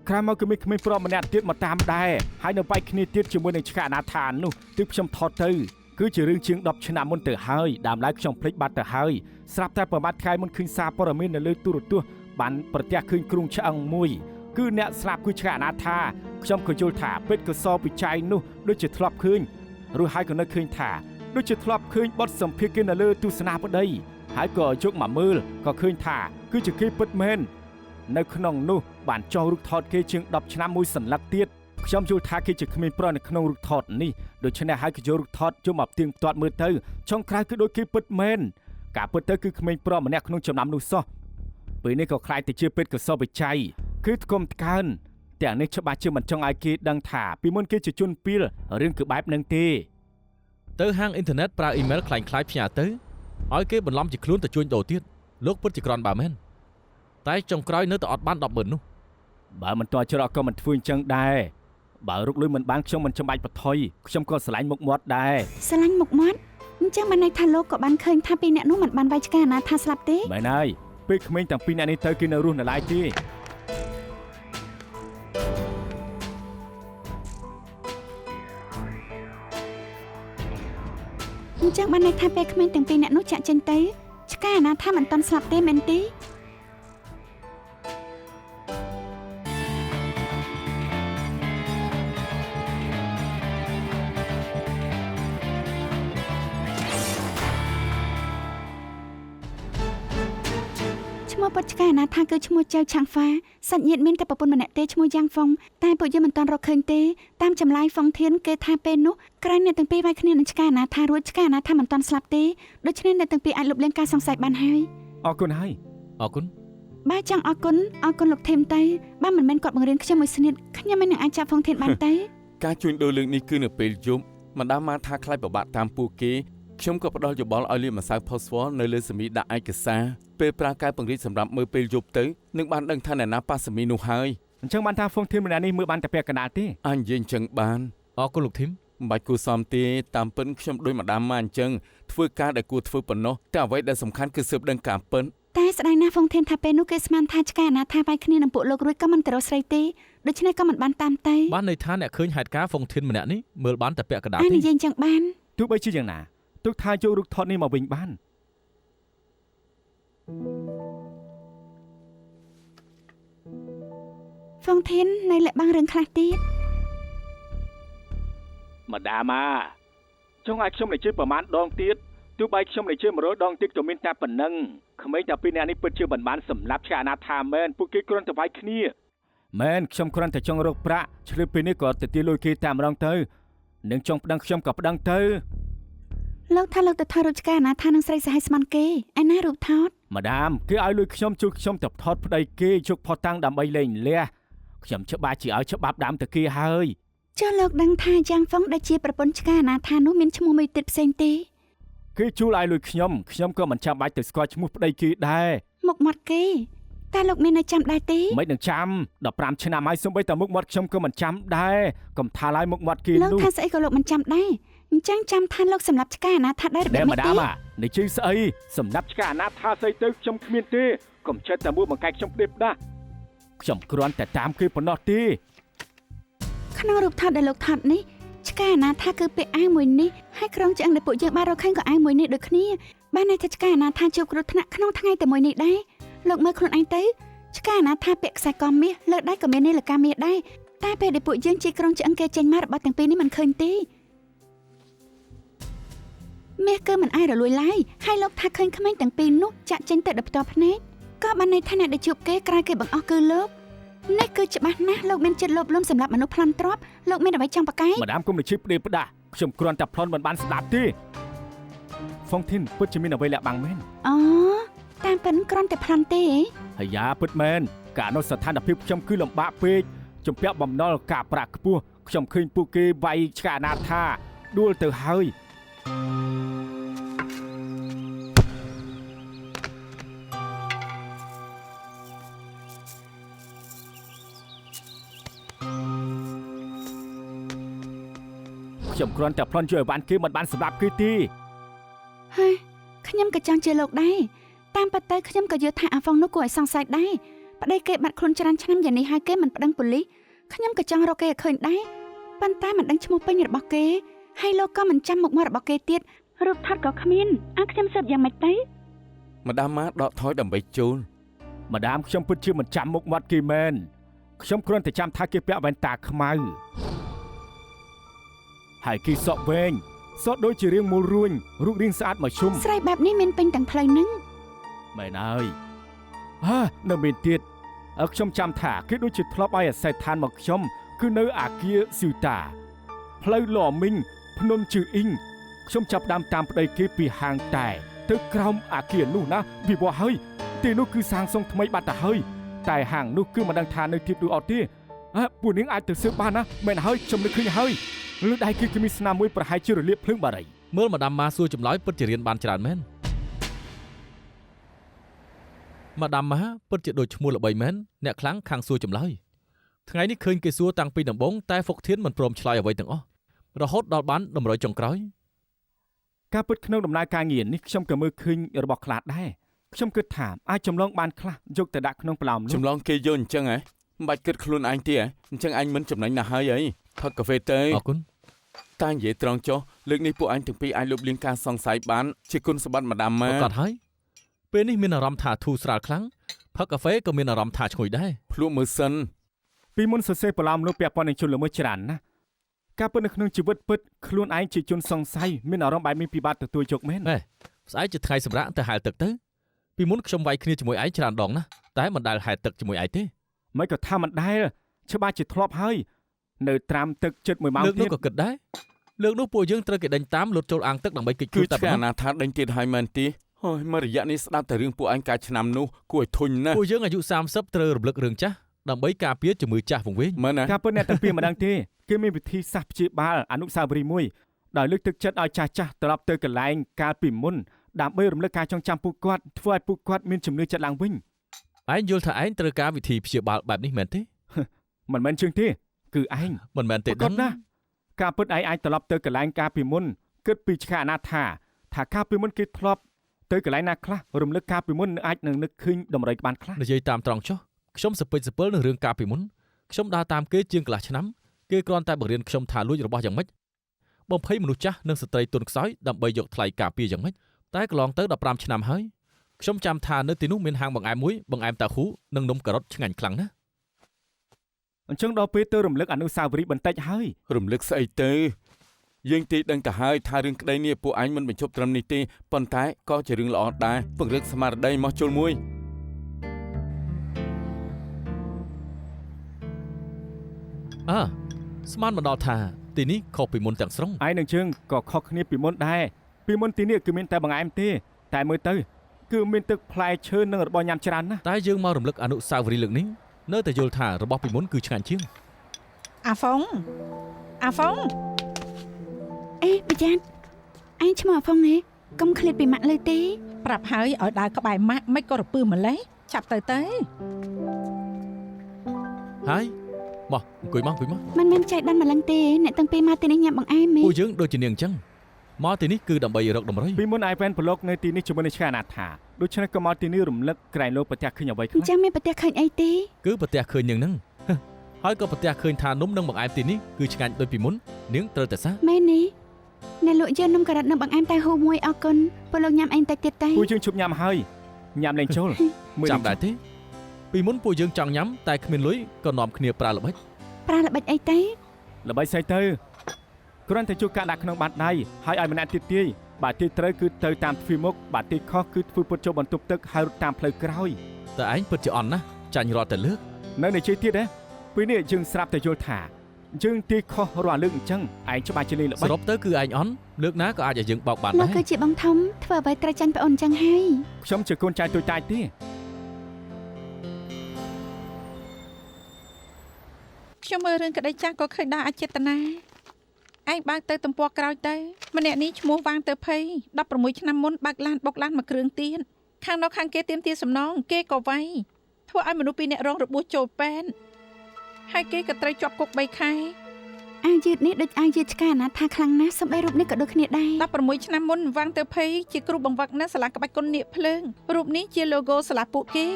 ក្រោយមកគឺមានគ្មានប្រុសម្នាក់ទៀតមកតាមដែរហើយនៅបែកគ្នាទៀតជាមួយនឹងឆ្កាអនាថានោះទើបខ្ញុំថតទៅគឺជារឿងជាង10ឆ្នាំមុនទៅហើយដើមឡើយខ្ញុំភ្លេចបាត់ទៅហើយស្រាប់តែប្រហែលថ្ងៃមុនឃើញសារព័ត៌មាននៅលើទូរទស្សន៍បានប្រទះឃើញគ្រូឆ្អឹងមួយគឺអ្នកស្លាប់គឺឆ្កាអនាថាខ្ញុំក៏យល់ថាពេទ្យកសវិច័យនោះដូចជាធ្លាប់ឃើញរួចហើយក៏នៅឃើញថាដូចជាធ្លាប់ឃើញបទសម្ភាសន៍គេនៅលើទស្សនាបដីហើយក៏យកមកមើលក៏ឃើញថាគឺជាគេពិតមែននៅក្នុងនោះបានចោះរូបថតគេជាង10ឆ្នាំមួយសន្លឹកទៀតខ្ញុំយល់ថាគេជាគ្មានប្រុសនៅក្នុងរូបថតនេះដូច្នេះហើយក៏យករូបថតយកមកផ្ទៀងផ្ទាត់មើលទៅចុងក្រោយគឺដូចគេពិតមែនការពិតទៅគឺគ្មានប្រុសម្នាក់ក្នុងចំណាំនោះសោះពេលនេះក៏ខ្លាចទៅជាពេទ្យកសវិច័យគឺថ្កុំថ្កើនទាំងនេះច្បាស់ជាមិនចង់ឲ្យគេដឹងថាពីមុនគេជាជនពីលរឿងគឺបែបហ្នឹងទេ ទៅហាងអ៊ីនធឺណិតប្រើអ៊ីមែលខ្លាញ់ផ្ញើទៅឲ្យគេបន្លំជាខ្លួនទៅជួញដូរទៀតលោកពិតជាក្រន់បើមែនតែចុងក្រោយនៅតែអត់បាន 100000 នោះ បើមិនតច្រកក៏មិនធ្វើអញ្ចឹងដែរបើរុកលុយមិនបានខ្ញុំមិនចាំបាច់បថុយខ្ញុំក៏ស្រឡាញ់មុខមាត់ដែរ ស្រឡាញ់មុខមាត់អញ្ចឹងបានន័យថាលោកក៏បានឃើញថាពីរអ្នកនោះមិនបានវាយឆ្កែអាណាថាស្លាប់ទេ មែនហើយពេលក្មេងទាំងពីរអ្នកនេះទៅគេនៅរស់នៅឡើយទេ អញ្ចឹងបានន័យថាពេលក្មេងទាំងពីរអ្នកនោះចាក់ចេញទៅឆ្កែអាណាថាមិនតាន់ស្លាប់ទេមែនទេ ឈ្មោះពុតឆ្កែអាណាថាគឺឈ្មោះចៅឆាំងហ្វាសាច់ញាតិមានតែប្រពន្ធម្នាក់ទេឈ្មោះយ៉ាងហ្វុងតែពួកយើងមិនទាន់រកឃើញទេតាមចម្លើយហ្វុងធានគេថាពេលនោះក្រែងអ្នកទាំងពីរវាយគ្នានឹងឆ្កែអាណាថារួចឆ្កែអាណាថាមិនទាន់ស្លាប់ទេដូច្នេះអ្នកទាំងពីរអាចលុបលាងការសង្ស័យបានហើយ អរគុណហើយ អរគុណ បើចង់អរគុណលោកធីមទៅបើមិនមែនគាត់បង្រៀនខ្ញុំមួយស្និតខ្ញុំមិននឹងអាចចាប់ហ្វុងធានបានទេ ការជួញដូរលើកនេះគឺនៅពេលយប់ម្ដាមមកថាខ្លាចពិបាកតាមពួកគេខ្ញុំក៏ផ្ដល់យោបល់ឲ្យលាបម្សៅផូស្វ័រនៅលើសមីដាក់ឯកសារពេលប្រើកែវពង្រីកសម្រាប់មើលពេលយប់ទៅនឹងបានដឹងថាអ្នកណាប៉ាសមីនោះហើយ អញ្ចឹងបានថាហ្វុងធីមម្នាក់នេះមើលបានតែពាក់កណ្ដាលទេ អញនិយាយអញ្ចឹងបាន អរគុណលោកធីម មិនបាច់គួរសមទេតាមពិនខ្ញុំដូចម្ដាមមកអញ្ចឹងធ្វើការដែលគួរធ្វើប៉ុណ្ណោះតែអ្វីដែលសំខាន់គឺស៊ើបដឹងការពិន តែស្ដាយណាស់ហ្វុងធានថាពេលនោះគេស្មានថាឆ្កែអាណាថាវាយគ្នានឹងពួកលោករួចក៏មិនទៅរកស្រីទេដូច្នេះក៏មិនបានតាមទៅ បានន័យថាអ្នកឃើញហេតុការណ៍ហ្វុងធីនម្នាក់នេះមើលបានតែពាក់កណ្ដាល អា ទេ និយាយអញ្ចឹងបាន ទោះបីជាយ៉ាងណាទុកថាយករូបថតនេះមកវិញបាន ហ្វុងធាននៅលាក់បាំងរឿងខ្លះទៀត ម្ដាមចង់ឲ្យខ្ញុំនិយាយប្រមាណដងទៀតទោះបីខ្ញុំនិយាយ100ដងទៀតក៏មានតែប៉ុណ្្នឹងក្មេងតែពីរនាក់នេះពិតជាមិនបានសម្លាប់ឆ្កែអាណាថាមែនពួកគេគ្រាន់តែវាយគ្នាមែនខ្ញុំគ្រាន់តែចង់រកប្រាក់ឆ្លៀតពេលនេះក៏ទៅទាលុយគេតែម្ដងទៅនឹងចង់ប្តឹងខ្ញុំក៏ប្តឹងទៅ លោកថាលោកទៅថតរូបឆ្កែអាណាថានឹងស្រីសហ័យស្មានគេឯណារូបថត ម្ដាមគេឲ្យលុយខ្ញុំជួយខ្ញុំទៅថតប្តីគេជោគផតតាំងដើម្បីលេងលះខ្ញុំច្បាស់ជាឲ្យច្បាប់ដើមទៅគេហើយ ចុះលោកដឹងថាយ៉ាងហ្វុងដែលជាប្រពន្ធឆ្កែអាណាថានោះមានឈ្មោះមួយទៀតផ្សេងទេ គេជួលឲ្យលុយខ្ញុំក៏មិនចាំបាច់ទៅស្គាល់ឈ្មោះប្តីគេដែរ មុខមាត់គេ តែលោកមាននៅចាំដែរទេ មិននឹងចាំ15ឆ្នាំហើយសូម្បីតែមុខមាត់ខ្ញុំក៏មិនចាំដែរកុំថាឡើយមុខមាត់គេ លោក នោះ ថាស្អីក៏លោកមិនចាំដែរអញ្ចឹងចាំថាលោកសម្រាប់ឆ្កែអនាថាដែរ តែ របៀប ម្ នេះ ដា ទេ មនេះជឿស្អីសម្រាប់ឆ្កែអាណាថាស្អីទៅខ្ញុំគ្មានទេកុំចិត្តតែមួយបង្កែកខ្ញុំព្រៀបដាស់ខ្ញុំគ្រាន់តែតាមគេប៉ុណ្ណោះទេ ក្នុងរូបថតដែលលោកថតនេះឆ្កែអនាថាគឺពាក់អាវមួយនេះហើយក្រុងឆ្អឹងដែលពួកយើងបានរកឃើញក៏អាវមួយនេះដូចគ្នាបានន័យថាឆ្កែអនាថាជួបគ្រោះថ្នាក់ក្នុងថ្ងៃតែមួយនេះដែរលោកមើលខ្លួនឯងទៅឆ្កែអនាថាពាក់ខ្សែកមាសលើដៃក៏មាននាឡិកាមាសដែរតែពេលដែលពួកយើងជិះក្រុងឆ្អឹងគេចេញមករបស់ទាំងពីរនេះមិនឃើញទេមាសគឺមិនអាចរលួយឡើយហើយលោកថាឃើញក្មេងទាំងពីរនោះចាក់ចេញទៅដល់ផ្ទាល់ភ្នែកក៏បានន័យថាអ្នកដែលជួបគេក្រោយគេបង្អស់គឺលោកនេះគឺច្បាស់ណាស់លោកមានចិត្តលោភលំសម្រាប់មនុស្សប្លន់ទ្រព្យលោកមានអ្វីចង់ប្រកែក ម្ដាមគុំនឹងជឿព្រៀបផ្ដាស់ខ្ញុំគ្រាន់តែប្លន់មិនបានស្ដាប់ទេហ្វុងធីនពិតជាមានអ្វីលាក់បាំងមែន អូតាមពិនគ្រាន់តែប្លន់ទេ ហើយយ៉ាពិតមែនការនោះស្ថានភាពខ្ញុំគឺលំបាកពេកជំពាក់បំណុលការប្រាក់ខ្ពស់ខ្ញុំឃើញពួកគេវាយឆ្កែអនាថាដួលទៅហើយ ខ្ញុំគ្រាន់តែប្លន់ជួយឲ្យបានគេមិនបានសម្រាប់គេទេ ហើយខ្ញុំក៏ចង់ជឿលោកដែរតាមពិតទៅខ្ញុំក៏យល់ថាអាហ្វុងនោះគួរឲ្យសង្ស័យដែរប្តីគេបាត់ខ្លួនច្រើនឆ្នាំយ៉ាងនេះហើយគេមិនប្តឹងប៉ូលីសខ្ញុំក៏ចង់រកគេឲ្យឃើញដែរប៉ុន្តែមិនដឹងឈ្មោះពេញរបស់គេហើយលោកក៏មិនចាំមុខមាត់របស់គេទៀតរូបថតក៏គ្មានខ្ញុំសើបយ៉ាងម៉េចទៅ ម្ដាមម៉ាដកថយដើម្បីចូល ម្ដាមខ្ញុំពិតជាមិនចាំមុខមាត់គេមែនខ្ញុំគ្រាន់តែចាំថាគេពាក់វ៉ែនតាខ្មៅហើយគេសក់វែងសក់ដូចជារាងមូលរួញរូបរាងស្អាតមកជុំ ស្រីបែបនេះមានពេញទាំងផ្លូវហ្នឹង មែនហើយនៅមានទៀតខ្ញុំចាំថាគេដូចជាធ្លាប់ឲ្យអាស័យដ្ឋានមកខ្ញុំគឺនៅអាគារស៊ូតាផ្លូវលមីងភ្នំជឺអ៊ីងខ្ញុំចាប់ដើមតាមប្តីគេពីហាងតែទៅក្រោមអាគារនោះណាវិវត្តហើយទីនោះគឺសាងសង់ថ្មីបាត់ទៅហើយតែហាងនោះគឺមិនដឹងថានៅទីនោះអត់ទេពួកនាងអាចទៅស៊ើបបានណាមែនហើយខ្ញុំនឹកឃើញហើយលើដៃគឺមានស្នាមមួយប្រហែលជារលាកភ្លើងបារី មើលម្ដាមម៉ាសួរចម្លើយពិតជារៀនបានច្រើនមែនម្ដាមម៉ាពិតជាដូចឈ្មោះល្បីមែនអ្នកខ្លាំងខាងសួរចម្លើយថ្ងៃនេះឃើញគេសួរតាំងពីដំបូងតែហ្វុកធានមិនព្រមឆ្លើយអ្វីទាំងអស់រហូតដល់បានតម្រុយចុងក្រោយ ការពិតក្នុងដំណើរការងារនេះខ្ញុំក៏មើលឃើញរបស់ខ្លះដែរខ្ញុំគិតថាអាចចម្លងបានខ្លះយកទៅដាក់ក្នុងប្លោមនោះ ចម្លងគេយកអញ្ចឹងហ៎មិនបាច់គិតខ្លួនឯងទេហ៎អញ្ចឹងអញមិនចំណេញណាស់ហើយអីផឹកកាហ្វេទៅ អរគុណ តែនិយាយត្រង់ចុះលើកនេះពួកអញទាំងពីរអាចលុបលាងការសង្ស័យបានជាគុណសម្បត្តិម្ដាមម៉ា ប្រកាសហើយពេលនេះមានអារម្មណ៍ថាធូរស្រាលខ្លាំងផឹកកាហ្វេក៏មានអារម្មណ៍ថាឈ្ងុយដែរ ភ្លក់មើលសិន ពីមុនសរសេរប្លោមនោះពាក់ព័ន្ធនឹងជនល្មើសច្រើនណាស់ការពិតនៅក្នុងជីវិតពិតខ្លួនឯងជាជនសង្ស័យមានអារម្មណ៍បែបនេះពិបាកទទួលយកមែន ស្អែកជាថ្ងៃសម្រាប់ទៅហែលទឹកទៅពីមុនខ្ញុំវាយគ្នាជាមួយឯងច្រើនដងណាស់តែមិនដែលហែលទឹកជាមួយឯងទេ មិនក៏ថាមិនដែលច្បាស់ជាធ្លាប់ហើយនៅត្រាំទឹកចិត្ត1ម៉ោង លើក ទៀ នោះ ត ក៏គិតដែរលើកនោះពួកយើងត្រូវគេដេញតាមលុតចូលអាងទឹកដើម្បីគេច គឺ ខ្លួនតែ ឆ្កែ ប៉ុ អ ណ្ណោះ នាថាដេញទៀតហើយមែនទេហើយមករយៈនេះស្ដាប់តែរឿងពួកអញកាលឆ្នាំនោះគួរឲ្យធុញណាស់ ពួកយើងអាយុ30ត្រូវរំលឹករឿងចាស់ដើម្បីការពារជំងឺចាស់វង្វេង មែនណា ការពិតអ្នកទាំងពីរមិនដឹងទេគេមានវិធីសាស្ត្រព្យាបាលអនុស្សាវរីយ៍មួយដោយលើកទឹកចិត្តឲ្យចាស់ៗត្រឡប់ទៅកន្លែងកាលពីមុនដើម្បីរំលឹកការចងចាំពួកគាត់ធ្វើឲ្យពួកគាត់មានជំនឿចិត្តឡើងវិញ ឯងយល់ថាឯងត្រូវការវិធីព្យាបាលបែបនេះមែនទេ មិនមែនជើងទេគឺឯង មិនមែនទេ គាត់ណាការពិតឯងអាចត្រឡប់ទៅកន្លែងកាលពីមុនគិតពីឆ្កែអនាថាកាលពីមុនគេធ្លាប់ទៅកន្លែងណាខ្លះរំលឹកកាលពីមុនអាចនឹងនឹកឃើញដំរីបានខ្លះ និយាយតាមត្រង់ចុះខ្ញុំសពេចសពិលនឹងរឿងការពីមុនខ្ញុំដើរតាមគេជាងកន្លះឆ្នាំគេគ្រាន់តែបង្រៀនខ្ញុំថាលួចរបស់យ៉ាងម៉េចបំភ័យមនុស្សចាស់និងស្ត្រីទុនខ្សោយដើម្បីយកថ្លៃការពារយ៉ាងម៉េចតែកន្លងទៅ15ឆ្នាំហើយខ្ញុំចាំថានៅទីនោះមានហាងបង្អែមមួយបង្អែមតាហ៊ូនិងនំការ៉ុតឆ្ងាញ់ខ្លាំងណាស់ អញ្ចឹងដល់ពេលទៅរំលឹកអនុស្សាវរីយ៍បន្តិចហើយ រំលឹកស្អីទៅយើងទីដឹងទៅហើយថារឿងក្តីនេះពួកអញមិនបញ្ចប់ត្រឹមនេះទេប៉ុន្តែក៏ជារឿងល្អដែរពង្រឹងស្មារតីមកជុលមួយ ស្មានមកដល់ថាទីនេះខុសពីមុនទាំងស្រុង ឯងនឹងជើងក៏ខុសគ្នាពីមុនដែរពីមុនទីនេះគឺមានតែបង្អែមទេតែមើលទៅគឺមានទឹកផ្លែឈើនិងរបស់ញ៉ាំច្រើនណាស់ តែយើងមករំលឹកអនុស្សាវរីយ៍លើកនេះនៅតែយល់ថារបស់ពីមុនគឺឆ្ងាញ់ជាង អាហ្វុង អេប្រយ័ត្នឯងឈ្មោះអាហ្វុងហ៎កុំឃ្លាតពីម៉ាក់លើទេ ប្រាប់ហើយឲ្យដើរក្បែរម៉ាក់មិនក៏រពើម្លេះ ចាប់ទៅ ហើយមកអង្គុយមក មិនមែនចៃដន្យម្លឹងទេអ្នកទាំងពីរមកទីនេះញ៉ាំបង្អែមទេ ពួកយើងដូចជានាងអញ្ចឹងមកទីនេះគឺដើម្បីរកដំរី ពីមុនឯវ៉ែនប្រឡូកនៅទីនេះជាមួយនឹងឆ្កែអនាថាដូច្នេះក៏មកទីនេះរំលឹកក្រែងលោកប្រទះឃើញអ្វី អ ខ្លះ ញ្ចឹងមានប្រទះឃើញអីទេ គឺប្រទះឃើញនាងហ្នឹង ហើយក៏ប្រទះឃើញថានំនិងបង្អែមទីនេះគឺឆ្ងាញ់ដូចពីមុននាងត្រូវតែសា មែនទេអ្នកលក់យកនំការ៉ុតនិងបង្អែមតែហូបមួយអរគុណពលលោកញ៉ាំអីតិចទៀតទេ ពួកយើងជប់ញ៉ាំហើយញ៉ាំលេងចូលមួយ ចាំដែរទេពីមុនពួកយើងចង់ញ៉ាំតែគ្មានលុយក៏នាំគ្នាប្រើល្បិច ប្រើល្បិចអីទេ ល្បីស្អីទៅគ្រាន់តែជួការដាក់ក្នុងបាតដៃហើយឲ្យម្នាក់ទៀតទាយបាទទីត្រូវគឺទៅតាមទ្វារមុខបាទទីខុសគឺធ្វើពុតចូលបន្ទប់ទឹកហើយរត់តាមផ្លូវក្រោយ តែឯងពិតជាអន់ណាស់ចាញ់រត់តែលើក នៅនិយាយទៀតហ៎ពេលនេះយើងស្រាប់តែយល់ថាយើងទីខុសរាល់លើកអញ្ចឹងឯងច្បាស់ជាលេងល្បិ ស ច រុបទៅគឺឯងអន់លើកណាក៏អាចឲ្យយើងបោកបាន លោក ដែរ គឺជាបងធំធ្វើអ្វីត្រូវចាញ់ប្អូនអញ្ចឹងហើយ ខ្ញុំជាកូនចៅទូចតាចទេ ខ្ញុំមើលរឿងក្តីចាស់ក៏ឃើញដល់អចេតនាឯងបើកទៅទំព័រក្រោយទៅម្នាក់នេះឈ្មោះវាងទៅភ័យ16ឆ្នាំមុនបើកឡានបុកឡានមួយគ្រឿងទៀតខាងនោះខាងគេទៀមទាសំណងគេក៏វាយធ្វើឲ្យមនុស្សពីរនាក់រងរបួសចូលពេទ្យហើយគេក៏ត្រូវជាប់គុក3ខែ អាវយឺតនេះដូចអាវយឺតឆ្កែអនាថាខ្លាំងណាស់សំបីរូបនេះក៏ដូចគ្នាដែរ 16ឆ្នាំមុនវាងទៅភ័យជាគ្រូបង្វឹកនៅសាលាក្បាច់គុននៀកភ្លើងរូបនេះជា logo សាលាពួកគេ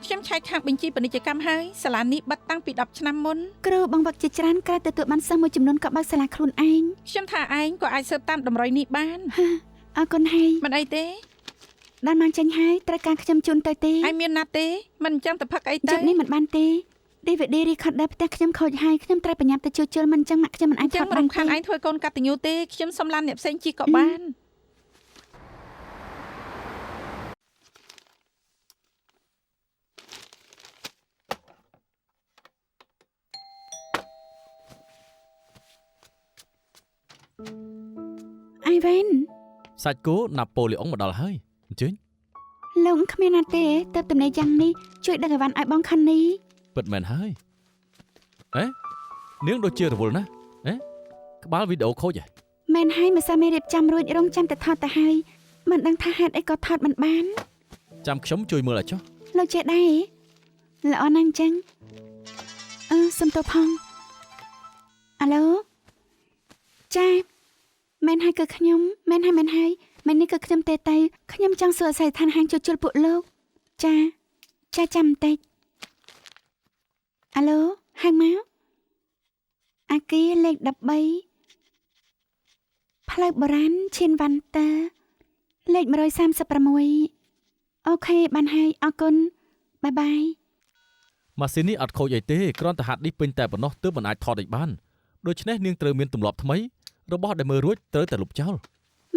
ខ្ញុំឆែកខាងបញ្ជីពាណិជ្ជកម្មហើយសាលានេះបិទតាំងពី10ឆ្នាំមុន គ្រូបង្វឹកជាច្រើនក្រៅទទួលបានសិស្សមួយចំនួនក៏បើកសាលាខ្លួនឯង ខ្ញុំថាឯងក៏អាចស៊ើបតាមតម្រុយនេះបាន អរគុណហើយ មិនអីទេ ដល់មកចាញ់ហើយត្រូវការខ្ញុំជូនទៅទេ ឯងមានណាត់ទេមិនអញ្ចឹងទៅផឹកអីទៅ ជិតនេះមិនបានទេ DVD recorder ផ្ទះខ្ញុំខូចហើយខ្ញុំត្រូវប្រញាប់ទៅជួសជុលមិនអញ្ចឹងម៉ាក់ខ្ញុំមិនអាច អញ្ចឹង ថត រំខានឯងធ្វើកូនកតញ្ញូទេខ្ញុំសុំឡានអ្នកផ្សេងជីក៏បាន អីវ៉ែន សាច់គោណាប៉ូលីអុងមកដល់ហើយអញ្ជើញ លោកគ្មានណាទេទៅទំនេរយ៉ាងនេះជួយដឹកអីវ៉ាន់ឲ្យបងខាន់នេះ ពិតមែនហើយនាងដូចជារវល់ណាស់ក្បាលវីដេអូខូចហ៎ មែនហើយម្សិលមេរៀបចំរួចរងចាំតែថតទៅហើយមិនដឹងថាហេតុអីក៏ថតមិនបាន ចាំខ្ញុំជួយមើលឲ្យចុះ លោកចេះដែរល្អណាស់អញ្ចឹងសុំទោសផងអាឡូចាមែនហើយគឺខ្ញុំមែនហើយមែននេះគឺខ្ញុំទេទៅខ្ញុំចង់សួរអាស័យដ្ឋានហាងជួសជុលពួកលោកចាចាំបន្តិចអាឡូហៅមកអាគារលេខ13ផ្លូវបុរាណឈៀនវ៉ាន់តើលេខ136អូខេបានហើយអរគុណបាយបាយ ម៉ាស៊ីននេះអត់ខូចអីទេគ្រាន់តែហាត់ឌីសពេញតែប៉ុណ្ណោះទើបមិនអាចថតឲ្យបានដូច្នេះនាងត្រូវមានទម្លាប់ថ្មីរបស់ដែលមើលរួចត្រូវតែលុបចោល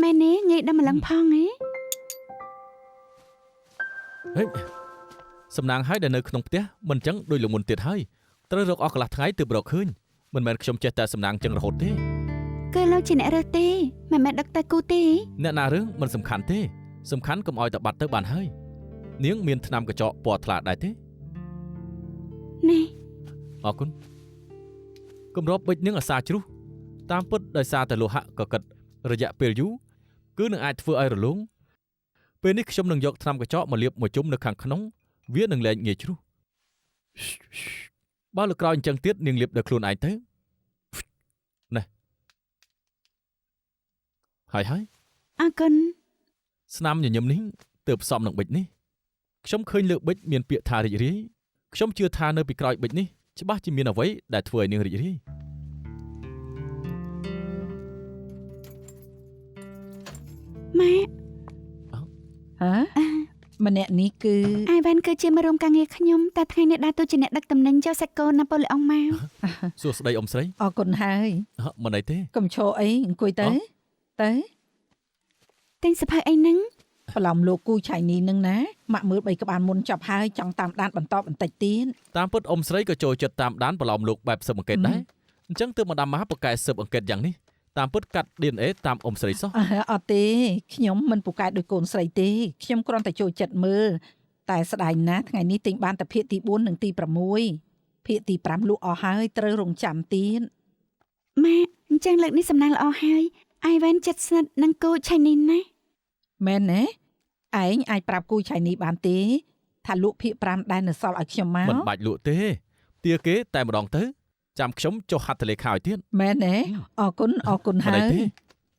មែនទេងាយដល់ម្លឹងផងហ៎ ហេសំណាងហើយដែលនៅក្នុងផ្ទះមិនអញ្ចឹងដូចលមុនទៀតហើយត្រូវរកអស់កន្លះថ្ងៃទើបរកឃើញមិនមែនខ្ញុំចេះតែសំណាងអញ្ចឹងរហូតទេ គឺលោកជាអ្នករើសទេមិនមែនដឹកតែគូទេ អ្នកណារឿងមិនសំខាន់ទេសំខាន់កុំឲ្យតែបាត់ទៅបានហើយនាងមានថ្នាំកញ្ចក់ពណ៌ថ្លាដែរទេ នេះ អរគុណគម្របបិចនាងអាសាជ្រុះតាមពិតដោយសារតែលោហៈកកិតរយៈពេលយូរគឺនឹងអាចធ្វើឲ្យរលោងពេលនេះខ្ញុំនឹងយកថ្នាំកញ្ចក់មកលាបមួយជុំនៅខាងក្នុងវានឹងលែងងាយជ្រុះបើលើក្រោយអញ្ចឹងទៀតនាងលាបដោយខ្លួនឯងទៅណែហើយ អរគុណ ស្នាមញញឹមនេះទើបផ្សំនឹងបិចនេះខ្ញុំឃើញលើបិចមានពាក្យថារីករាយខ្ញុំជឿថានៅពីក្រោយបិចនេះច្បាស់ជាមានអ្វីដែលធ្វើឲ្យនាងរីករាយ ម៉ាក់ ហ៎ម្នាក់នេះគឺ អៃវ៉ាន់គឺជាមករំការងារខ្ញុំតែថ្ងៃនេះដើរតួជាអ្នកដឹកតំណែងចៅសាច់កូនណាប៉ូលីអុងមក សួស្ដីអ៊ំស្រី អរគុណហើយ មិនអីទេ កុំឈរអីអង្គុយទៅទៅ ទិញសភៅអីហ្នឹង ប្រឡំលោកគូឆៃនីនឹងណាម៉ាក់មើល3ក្បាលមុនចប់ហើយចង់តាមដានបន្តបន្តិចទៀត តាមពិតអ៊ំស្រីក៏ចូលចិត្តតាមដានប្រឡំលោកបែបស៊ើបអង្កេតដែរអញ្ចឹងទើបមកដាំមកប្រកែស៊ើបអង្កេតយ៉ាងនេះតាមពិតកាត់ DNA តាមអ៊ំស្រីសោះ អត់ទេខ្ញុំមិនពូកែដោយកូនស្រីទេខ្ញុំគ្រាន់តែចូលចិត្តមើលតែស្ដាយណាស់ថ្ងៃនេះទិញបានតែភាគទី4និងទី6ភាគទី5លក់អស់ហើយត្រូវរងចាំទៀត ម៉ាក់អញ្ចឹងលើកនេះសំណាងល្អហើយអៃវ៉ាន់ចិត្តស្និទ្ធនឹងគូឆៃនីណា មែនទេឯងអាចប្រាប់គូឆៃនីបានទេ ថាលក់ភាគ5ដែរនៅសល់ឲ្យខ្ញុំមក មិនបាច់លក់ទេទាគេតែម្ដងទៅចាំខ្ញុំចុះហត្ថលេខាឲ្យទៀត មែនទេអរគុណមិន ហើ អី យ ទេ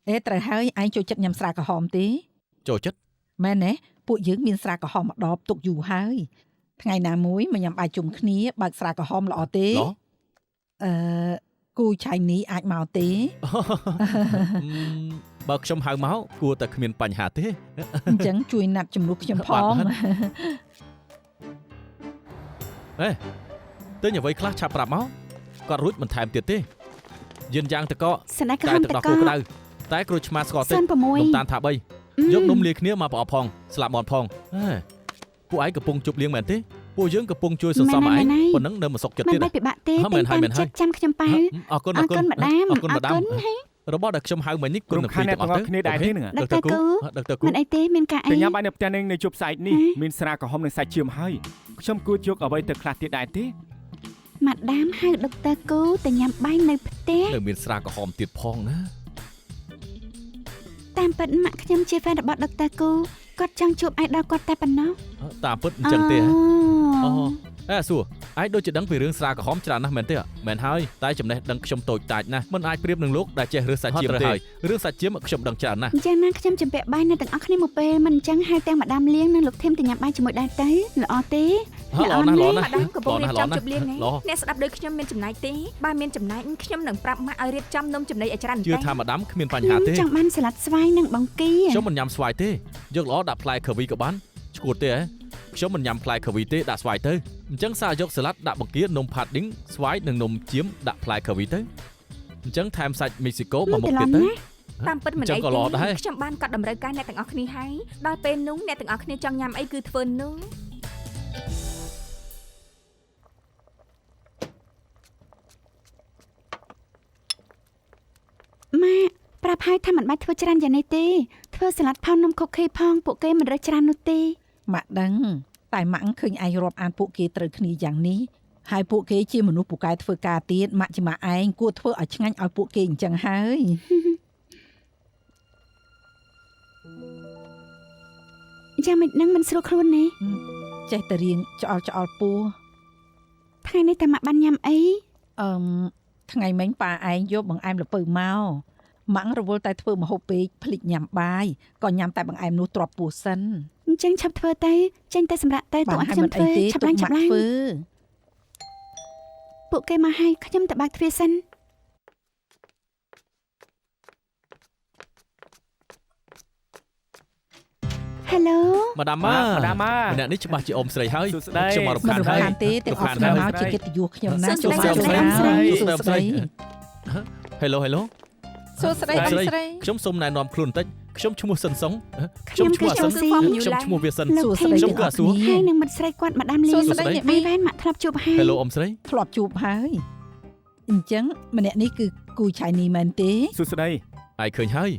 អេត្រូវហើយឯងចូលចិត្តញ៉ាំស្រាក្រហមទេ ចូលចិត្ត មែនទេពួកយើងមានស្រាក្រហមម្ដបទុកយូរហើយថ្ងៃណាមួយមកញ៉ាំបាយជុំគ្នាបើកស្រាក្រហមល្អទេ ឡោះ គូឆៃនីអាចមកទេ បើខ្ញុំហៅមកគួរតែគ្មានបញ្ហាទេ អញ្ចឹងជួយណាត់ជំនួសខ្ញុំផង ទិញអ្វីខ្លះឆាប់ប្រាប់មកគាត់រួចបន្ថែមទៀតទេយិនយ៉ាងតក សណ្ដែកក្រ តែ ហម ទឹក ត ដោះ ក គោក្តៅតែក្រូចឆ្មាស្ករតិច 06 នំតានថា3យកនំលាយគ្នាមកប្រអប់ផងស្លាប់បនផងពួកឯងកំពុងជប់លៀងមែនទេពួកយើងកំពុងជួយសន្សំឯងប៉ុណ្ណឹងនៅមកសុកចិត្ត មិន ទៀត បាច់ពិបាកទេ មែនហើយមែនហើយ ចិត្តចាំខ្ញុំប៉ៅ អរគុណ អរគុណម្ដាម អរគុណម្ដាម ហើយ របស់ដែលខ្ញុំហៅមិញនេះគុ ក្រុ ណ ម នឹង ខា ពី ង រ អ្នក ទាំងអ ទាំង ស់ អស់គ្នាដែរទេហ្នឹង ដុកទ័រគូដុកទ័រគូ មិនអីទេមានការអី ទៅញ៉ាំបាយនៅផ្ទះនឹងនៅជប់សាច់នេះមានស្រាក្រហមនិងសាច់ជឿមហើយខ្ញុំគួរយកអ្វីទៅខ្លះទៀតដែរទេ ម៉ាដាមហៅដុកទ័រគូទៅញ៉ាំបាយនៅផ្ទះ នៅមានស្រាក្រហមទៀតផងណា តាមពិតម៉ាក់ខ្ញុំជាហ្វេនរបស់ដុកទ័រគូគាត់ចង់ជួបអាយដល់គាត់តែប៉ុណ្ណោះ តាមពិតអញ្ចឹងទេអូសួរឯងដូចជាដឹងពីរឿងស្រាក្រហមច្រើនណាស់មែនទេមែនហើយតែចំណេះដឹងខ្ញុំតូចតាចណាស់មិនអាចប្រៀបនឹងលោកដែលចេះរើសសាច់ជៀមទេរឿងសាច់ជៀមខ្ញុំដឹងច្រើនណាស់ អញ្ចឹងណាខ្ញុំជំពាក់បាយនៅទាំងអស់គ្នាមួយពេលមិនអញ្ចឹងហៅទាំងម៉ាដាមលៀងនិងលោកធីមទៅញ៉ាំបាយជាមួយដែរទៅល្អទេ ល្អណាស់ល្អណាស់ ម៉ាដាមកំពុងរៀបចំជប់លៀងហ្នឹង ល្អ អ្នកស្ដាប់ដូចខ្ញុំមានចំណែកទេបើមានចំណែកខ្ញុំនឹងប្រាប់ម៉ាក់ឲ្យរៀបចំនំចំណីឲ្យច្រើន ជឿថាម៉ាដាមគ្មានបញ្ហា ខ្ញុំ ទេ ចង់បានសាឡាត់ស្វាយនិងបង្គា ខ្ញុំមិនញ៉ាំស្វាយទេយកល្អដាក់ផ្លែខាវីក៏បានឈួតទេហ៎ខ្ញុំមិនញ៉ាំផ្លែខាវីទេដាក់ស្វាយទៅអញ្ចឹងសារយកសាឡាត់ដាក់បង្គានំផាឌឌីងស្វាយនិងនំជៀមដាក់ផ្លែខាវីទៅអញ្ចឹងថែមសាច់មីស៊ីកូមួយមុខទៀតទៅ តាមពិតមិន ចឹ អី ងក៏ល្អដែរ ទេខ្ញុំបានកត់តម្រូវការអ្នកទាំងអស់គ្នាហើយដល់ពេលនោះអ្នកទាំងអស់គ្នាចង់ញ៉ាំអីគឺធ្វើនោះ ម៉ាក់ប្រាប់ឲ្យថាមិនបាច់ធ្វើច្រើនយ៉ាងនេះទេធ្វើសាឡាត់ផៅនំខូខេផងពួកគេមិនរើសច្រើននោះទេ ម៉ាក់ដឹងតែម៉ាក់ឃើញឯងរាប់អានពួកគេត្រូវគ្នាយ៉ាងនេះហើយពួកគេជាមនុស្សពូកែធ្វើការទៀតម៉ាក់ជាម៉ាក់ឯងគួរធ្វើឲ្យឆ្ងាញ់ឲ្យពួកគេអញ្ចឹងហើយ យ៉ាងមិននឹងមិនស្រួលខ្លួនទេ ចេះតែរៀងឆ្អល់ពោះ ថ្ងៃនេះតែម៉ាក់បានញ៉ាំអី ថ្ងៃមិញប៉ាឯងយកបង្អែមល្ពៅមកម៉ាក់រវល់តែធ្វើម្ហូបពេកភ្លេចញ៉ាំបាយក៏ញ៉ាំតែបង្អែមនោះទ្រាប់ពោះសិន អញ្ចឹងឆាប់ធ្វើទៅចេញទៅសម្រាប់ទៅទុកឲ្យខ្ញុំធ្វើឆាប់ឡើងឆាប់ឡើង ធ្វើ ពួកគេមកឲ្យខ្ញុំទៅបើកទ្វារសិន Hello ម៉ាដាម ម៉ា ម៉ា ដាមម៉ា ម្នាក់នេះច្បាស់ជាអ៊ំស្រីហើយ សួស្ដី ខ្ញុំមករំ មិន ខាន រំ ហើយ ខានទេទាំងអស់គ្នាមកជាកិត្តិយសខ្ញុំណាស់ សួស្ដី សួស្ដី សួស្ដី សួស្ដី Hello Hello សួស្ដី អ៊ំស្រី ស្រី ខ្ញុំសូមណែនាំខ្លួនបន្តិចខ្ញុំឈ្មោះសិនសុង ខ្ញុំគឺ សិន ស៊ី ខ្ញុំឈ្មោះវាសិន លោក សួស្ដី ខ្ញុំ ទាំង ក៏ អស់ សួរ គ្នា ហើយនឹងមិត្តស្រីគាត់ម៉ាដាមលី សួ ង ស្ដីអ្នក មី មី វ៉ែនម៉ាក់ធ្លាប់ជួបហើយ Hello អ៊ំស្រី ធ្លាប់ជួបហើយអញ្ចឹងម្នាក់នេះគឺគូឆៃនីមែនទេ សួស្ដី ឯងឃើញហើយ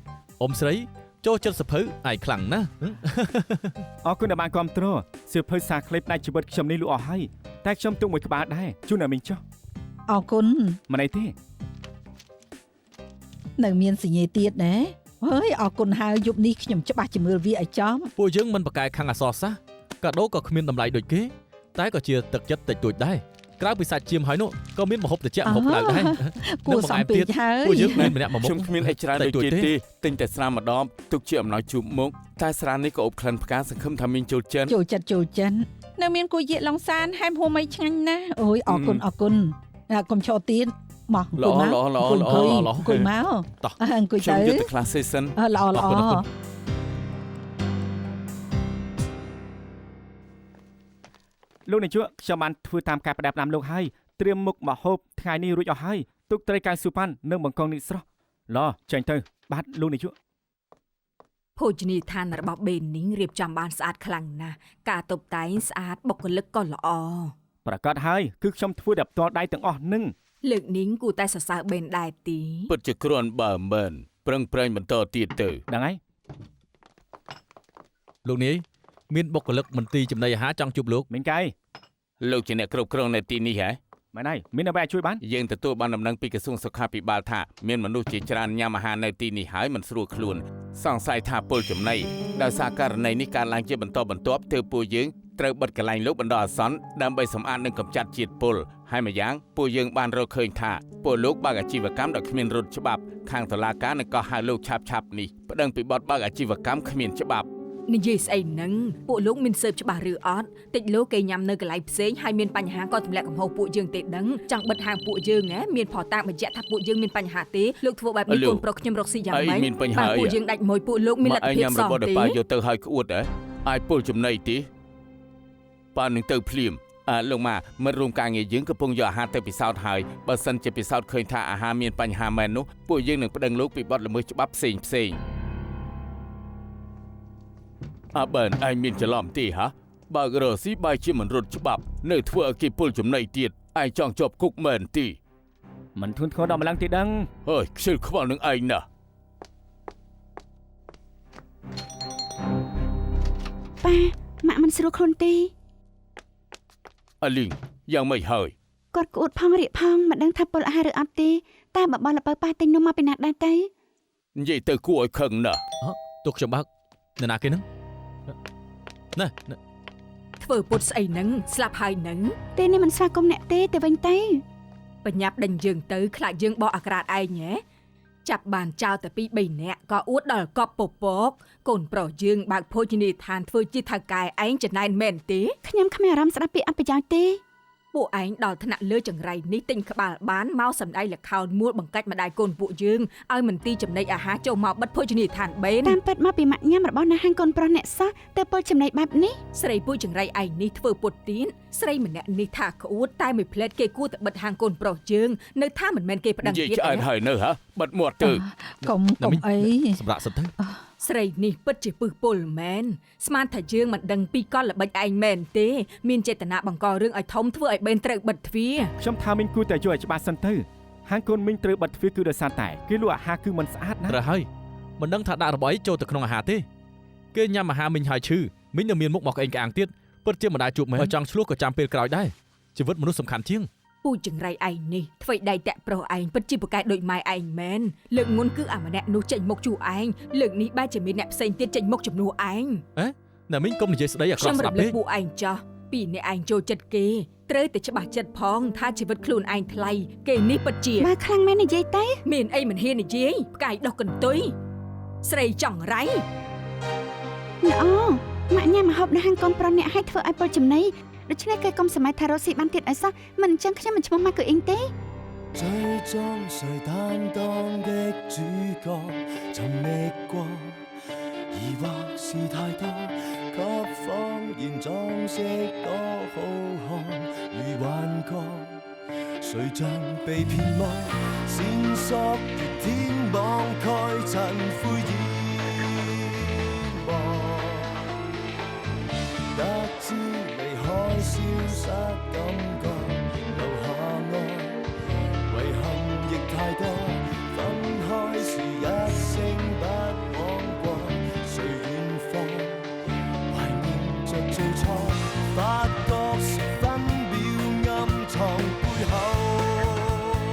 អ៊ំស្រីចូលចិត្តសភៅឯងខ្លាំងណាស់ អរគុណដែលបានគាំទ្រសៀវភៅសារក្លេបដាច់ជីវិតខ្ញុំនេះលក់អស់ហើយតែខ្ញុំទុកមួយក្បាលដែរជូនអ្នកមីងចុះ អរគុណ មិនអីទេ នៅមានសញ្ញាទៀតណាហើយអរគុណហើយយប់នេះខ្ញុំច្បាស់ជាមើលវាឲ្យចំ ពួកយើងមិនប្រកែកខាងអសរសាស្ត្រកាដូក៏គ្មានតម្លៃដូចគេតែក៏ជាទឹកចិត្តតិចតួចដែរក្រៅពីសាច់ជៀមហើយនោះក៏មានម្ហូបត្រជាក់ម្ហូបក្តៅដែរ គួរសំពេចហើយ ពួកយើងមានម្នាក់មួយមុខ ខ្ញុំគ្មានអីច្រើនដូចគេទេទិញតែស្រាម្ដងទុកជាអំណោយជូបមុខតែស្រានេះក៏អបក្លិនផ្កាសង្ឃឹមថាមានចូលចិត្ត ចូលចិត្តចូលចិត្ត នៅមានគួយយាកឡុងសានហែមហួមអីឆ្ងាញ់ណាស់អូយអរគុណអរគុណកុំឈរទៀតមកអង្គុយមកអង្គុយមក តោះ អង្គុយ ខ្ញុំ ទៅ យកទៅខ្លះសេសិន ល្អល្អ លោកនាយកខ្ញុំបានធ្វើតាមការផ្ដាប់តាមលោកហើយត្រៀមមុខម្ហូបថ្ងៃនេះរួចអស់ហើយទុកត្រីកៅស៊ូប៉ាន់និងបង្កងនេះស្រស់ឡចេញទៅបាទលោកនាយក ភោជនីយដ្ឋានរបស់បេនីងរៀបចំបានស្អាតខ្លាំងណាស់ការតុបតែងស្អាតបុគ្គលិកក៏ល្អ ប្រកាសហើយគឺខ្ញុំធ្វើតែផ្ទាល់ដៃទាំងអស់នឹង លើកនេះគួរតែសរសើរបេនដែរទី ពិតជាគ្រាន់បើមែនប្រឹងប្រែងបន្តទៀតទៅ ដឹងហើយ លោកនាយមានបុគ្គលិកមន្ទីរចំណីអាហារចង់ជួបលោក មិញកែ លោកជាអ្នកគ្រប់គ្រងនៅទីនេះហ៎ មែនហើយមានអ្វីអាចជួយបាន យើងទទួលបានដំណឹងពីក្រសួងសុខាភិបាលថាមានមនុស្សជាច្រើនញ៉ាំអាហារនៅទីនេះហើយមិនស្រួលខ្លួនសង្ស័យថាពលចំណីដោយសារករណីនេះកើតឡើងជាបន្តបន្ទាប់ទើបពួកយើង ត្រូវបិទកន្លែងលោកបណ្ដោះអាសន្នដើម្បីសម្អាតនិងកម្ចាត់ជាតិពុលហើយម្យ៉ាងពួកយើងបានរកឃើញថាពួកលោកបើកអាជីវកម្មដោយគ្មានរដ្ឋច្បាប់ខាងតុលាការនឹងកោះហៅលោកឆាប់នេះប្តឹងពីបទបើកអាជីវកម្មគ្មានច្បាប់និយាយស្អីហ្នឹងពួកលោកមានស៊ើបច្បាស់ឬអត់តិចលោកគេញ៉ាំនៅកន្លែងផ្សេងហើយមានបញ្ហាក៏ទម្លាក់កំហុសពួកយើងទេដឹងចង់បិទហាងពួកយើងមានផតាមបញ្ជាក់ថាពួកយើងមានបញ្ហាទេលោកធ្វើបែបនេះកូនប្រុសខ្ញុំរកស៊ីយ៉ាងម៉េចបាទពួកយើងដាច់មួយពួកលោកមានលទ្ធភាពសងទេប៉ាយកទៅឲ្យក្អួតអាចពុលចំណីទេប៉ានឹងទៅភ្លាមលោកម៉ាមិត្តរួមការងារយើងកំពុងយកអាហារទៅពិសោធន៍ហើយបើសិនជាពិសោធន៍ឃើញថាអាហារមានបញ្ហាមែននោះពួកយើងនឹងប្តឹងលោកពីបទល្មើសច្បាប់ផ្សេងបើឯងមានច្រឡំទេហ៎បើករកស៊ីបាយជាមិនរត់ច្បាប់នៅធ្វើឲ្យគេពុលចំណីទៀតឯងចង់ជាប់គុកមែនទេមិនធន់ធ្ងរដល់ម្លឹងទេដឹងអើយខ្ជិលខ្វល់នឹងឯងណាប៉ាម៉ាក់មិនស្រួលខ្លួនទេអាលីងយ៉ាងម៉េចហើយគាត់ក្អួតផងរៀកផងមិនដឹងថាពុលអាហារឬអត់ទេតែបបរល្ពៅប៉ាទិញនំមកពីណាដែរទៅនិយាយទៅគួរឲ្យខឹងណាស់ទុកខ្ញុំបើកនៅណាគេហ្នឹងណែធ្វើពុតស្អីហ្នឹងស្លាប់ហើយហ្នឹងទេនេះមិនស្វាគមន៍អ្នកទេទៅវិញទៅបញ្ញាប់ដេញយើងទៅខ្លាចយើងបោះអាក្រាតឯងចាប់បានចោលតែ2 3នាក់ក៏អួតដល់កប់ពពកកូនប្រុសយើងបើកភោជនីយដ្ឋានធ្វើជាថៅកែឯងចំណែនមែនទេខ្ញុំគ្មានអារម្មណ៍ស្ដាប់ពាក្យអត់ប្រយោជន៍ទេពួកឯងដល់ថ្នាក់លើចង្រៃនេះទិញក្បាលបានមកសម្ដែងល្ខោនមួលបង្កាច់ម្ដាយកូនពួកយើងឲ្យមន្ទីរចំណីអាហារចូលមកបិទភោជនីយដ្ឋានបេនតាមពិតមកពីម៉ាក់ញ៉ាំរបស់នៅហាងកូនប្រុសអ្នកសោះទៅពុលចំណីបែបនេះស្រីពួកចង្រៃឯងនេះធ្វើពុតទៀនស្រីម្នាក់នេះថាក្អួតតែមួយផ្លែតគេគួរតែបិទហាងកូនប្រុសយើងនៅថាមិនមែនគេប្តឹងទៀតនិយាយឆ្អែតហើយនៅហ៎បិទមាត់ទៅកុំអីសម្រាប់សិនទៅស្រីនេះពិតជាពឹសពុលមែនស្មានថាយើងមិនដឹងពីកលល្បិចឯងមែនទេមានចេតនាបង្ករឿងឲ្យធំធ្វើឲ្យបេនត្រូវបិទទ្វារខ្ញុំថាមីងគួរតែជួយឲ្យច្បាស់សិនទៅហាងកូនមីងត្រូវបិទទ្វារគឺដោយសារតែគេលក់អាហារគឺមិនស្អាតណាត្រូវហើយមិនដឹងថាដាក់របស់អីចូលទៅក្នុងអាហារទេគេញ៉ាំអាហារមីងហើយឈឺមីងនៅមានមុខមកក្អេងក្អាងទៀតពិតជាមិនដែលជួបមែនចង់ឆ្លោះក៏ចាំពេលក្រោយដែរជីវិតមនុស្សសំខាន់ជាងពូចង្រៃឯងនេះធ្វើដៃតាក់ប្រុសឯងពិតជាប្រកែកដូចម៉ែឯងមែនលើកមុនគឺអាម្នាក់នោះចេញមុខជួឯងលើកនេះបែរជាមានអ្នកផ្សេងទៀតចេញមុខជំនួសឯងណាមីងកុំនិយាយស្ដីអាក្រក់ស្ដាប់ទេខ្ញុំរំលឹកពូឯងចោះពីអ្នកឯងចូលចិត្តគេត្រូវតែច្បាស់ចិត្តផងថាជីវិតខ្លួនឯងថ្លៃគេនេះពិតជាបើខ្លាំងមែននិយាយទៅមានអីមិនហ៊ាននិយាយផ្កាយដុសកន្ទុយស្រីចង្រៃល្អម៉ាក់ញ៉ាំម្ហូបនៅហាងកូនប្រុសអ្នកឲ្យធ្វើឲ្យពុលចំណីដូច្នេះគេកុំសម័យថារស់ស៊ីបានទៀតឲ្យសោះមិនអញ្ចឹងខ្ញុំមិនឈ្មោះម៉ាក់គឺអ៊ីងទេ最終誰擔當的主角尋覓過疑惑是太多給謊言裝飾多好看如幻覺誰像被騙妄線索越天網蓋塵灰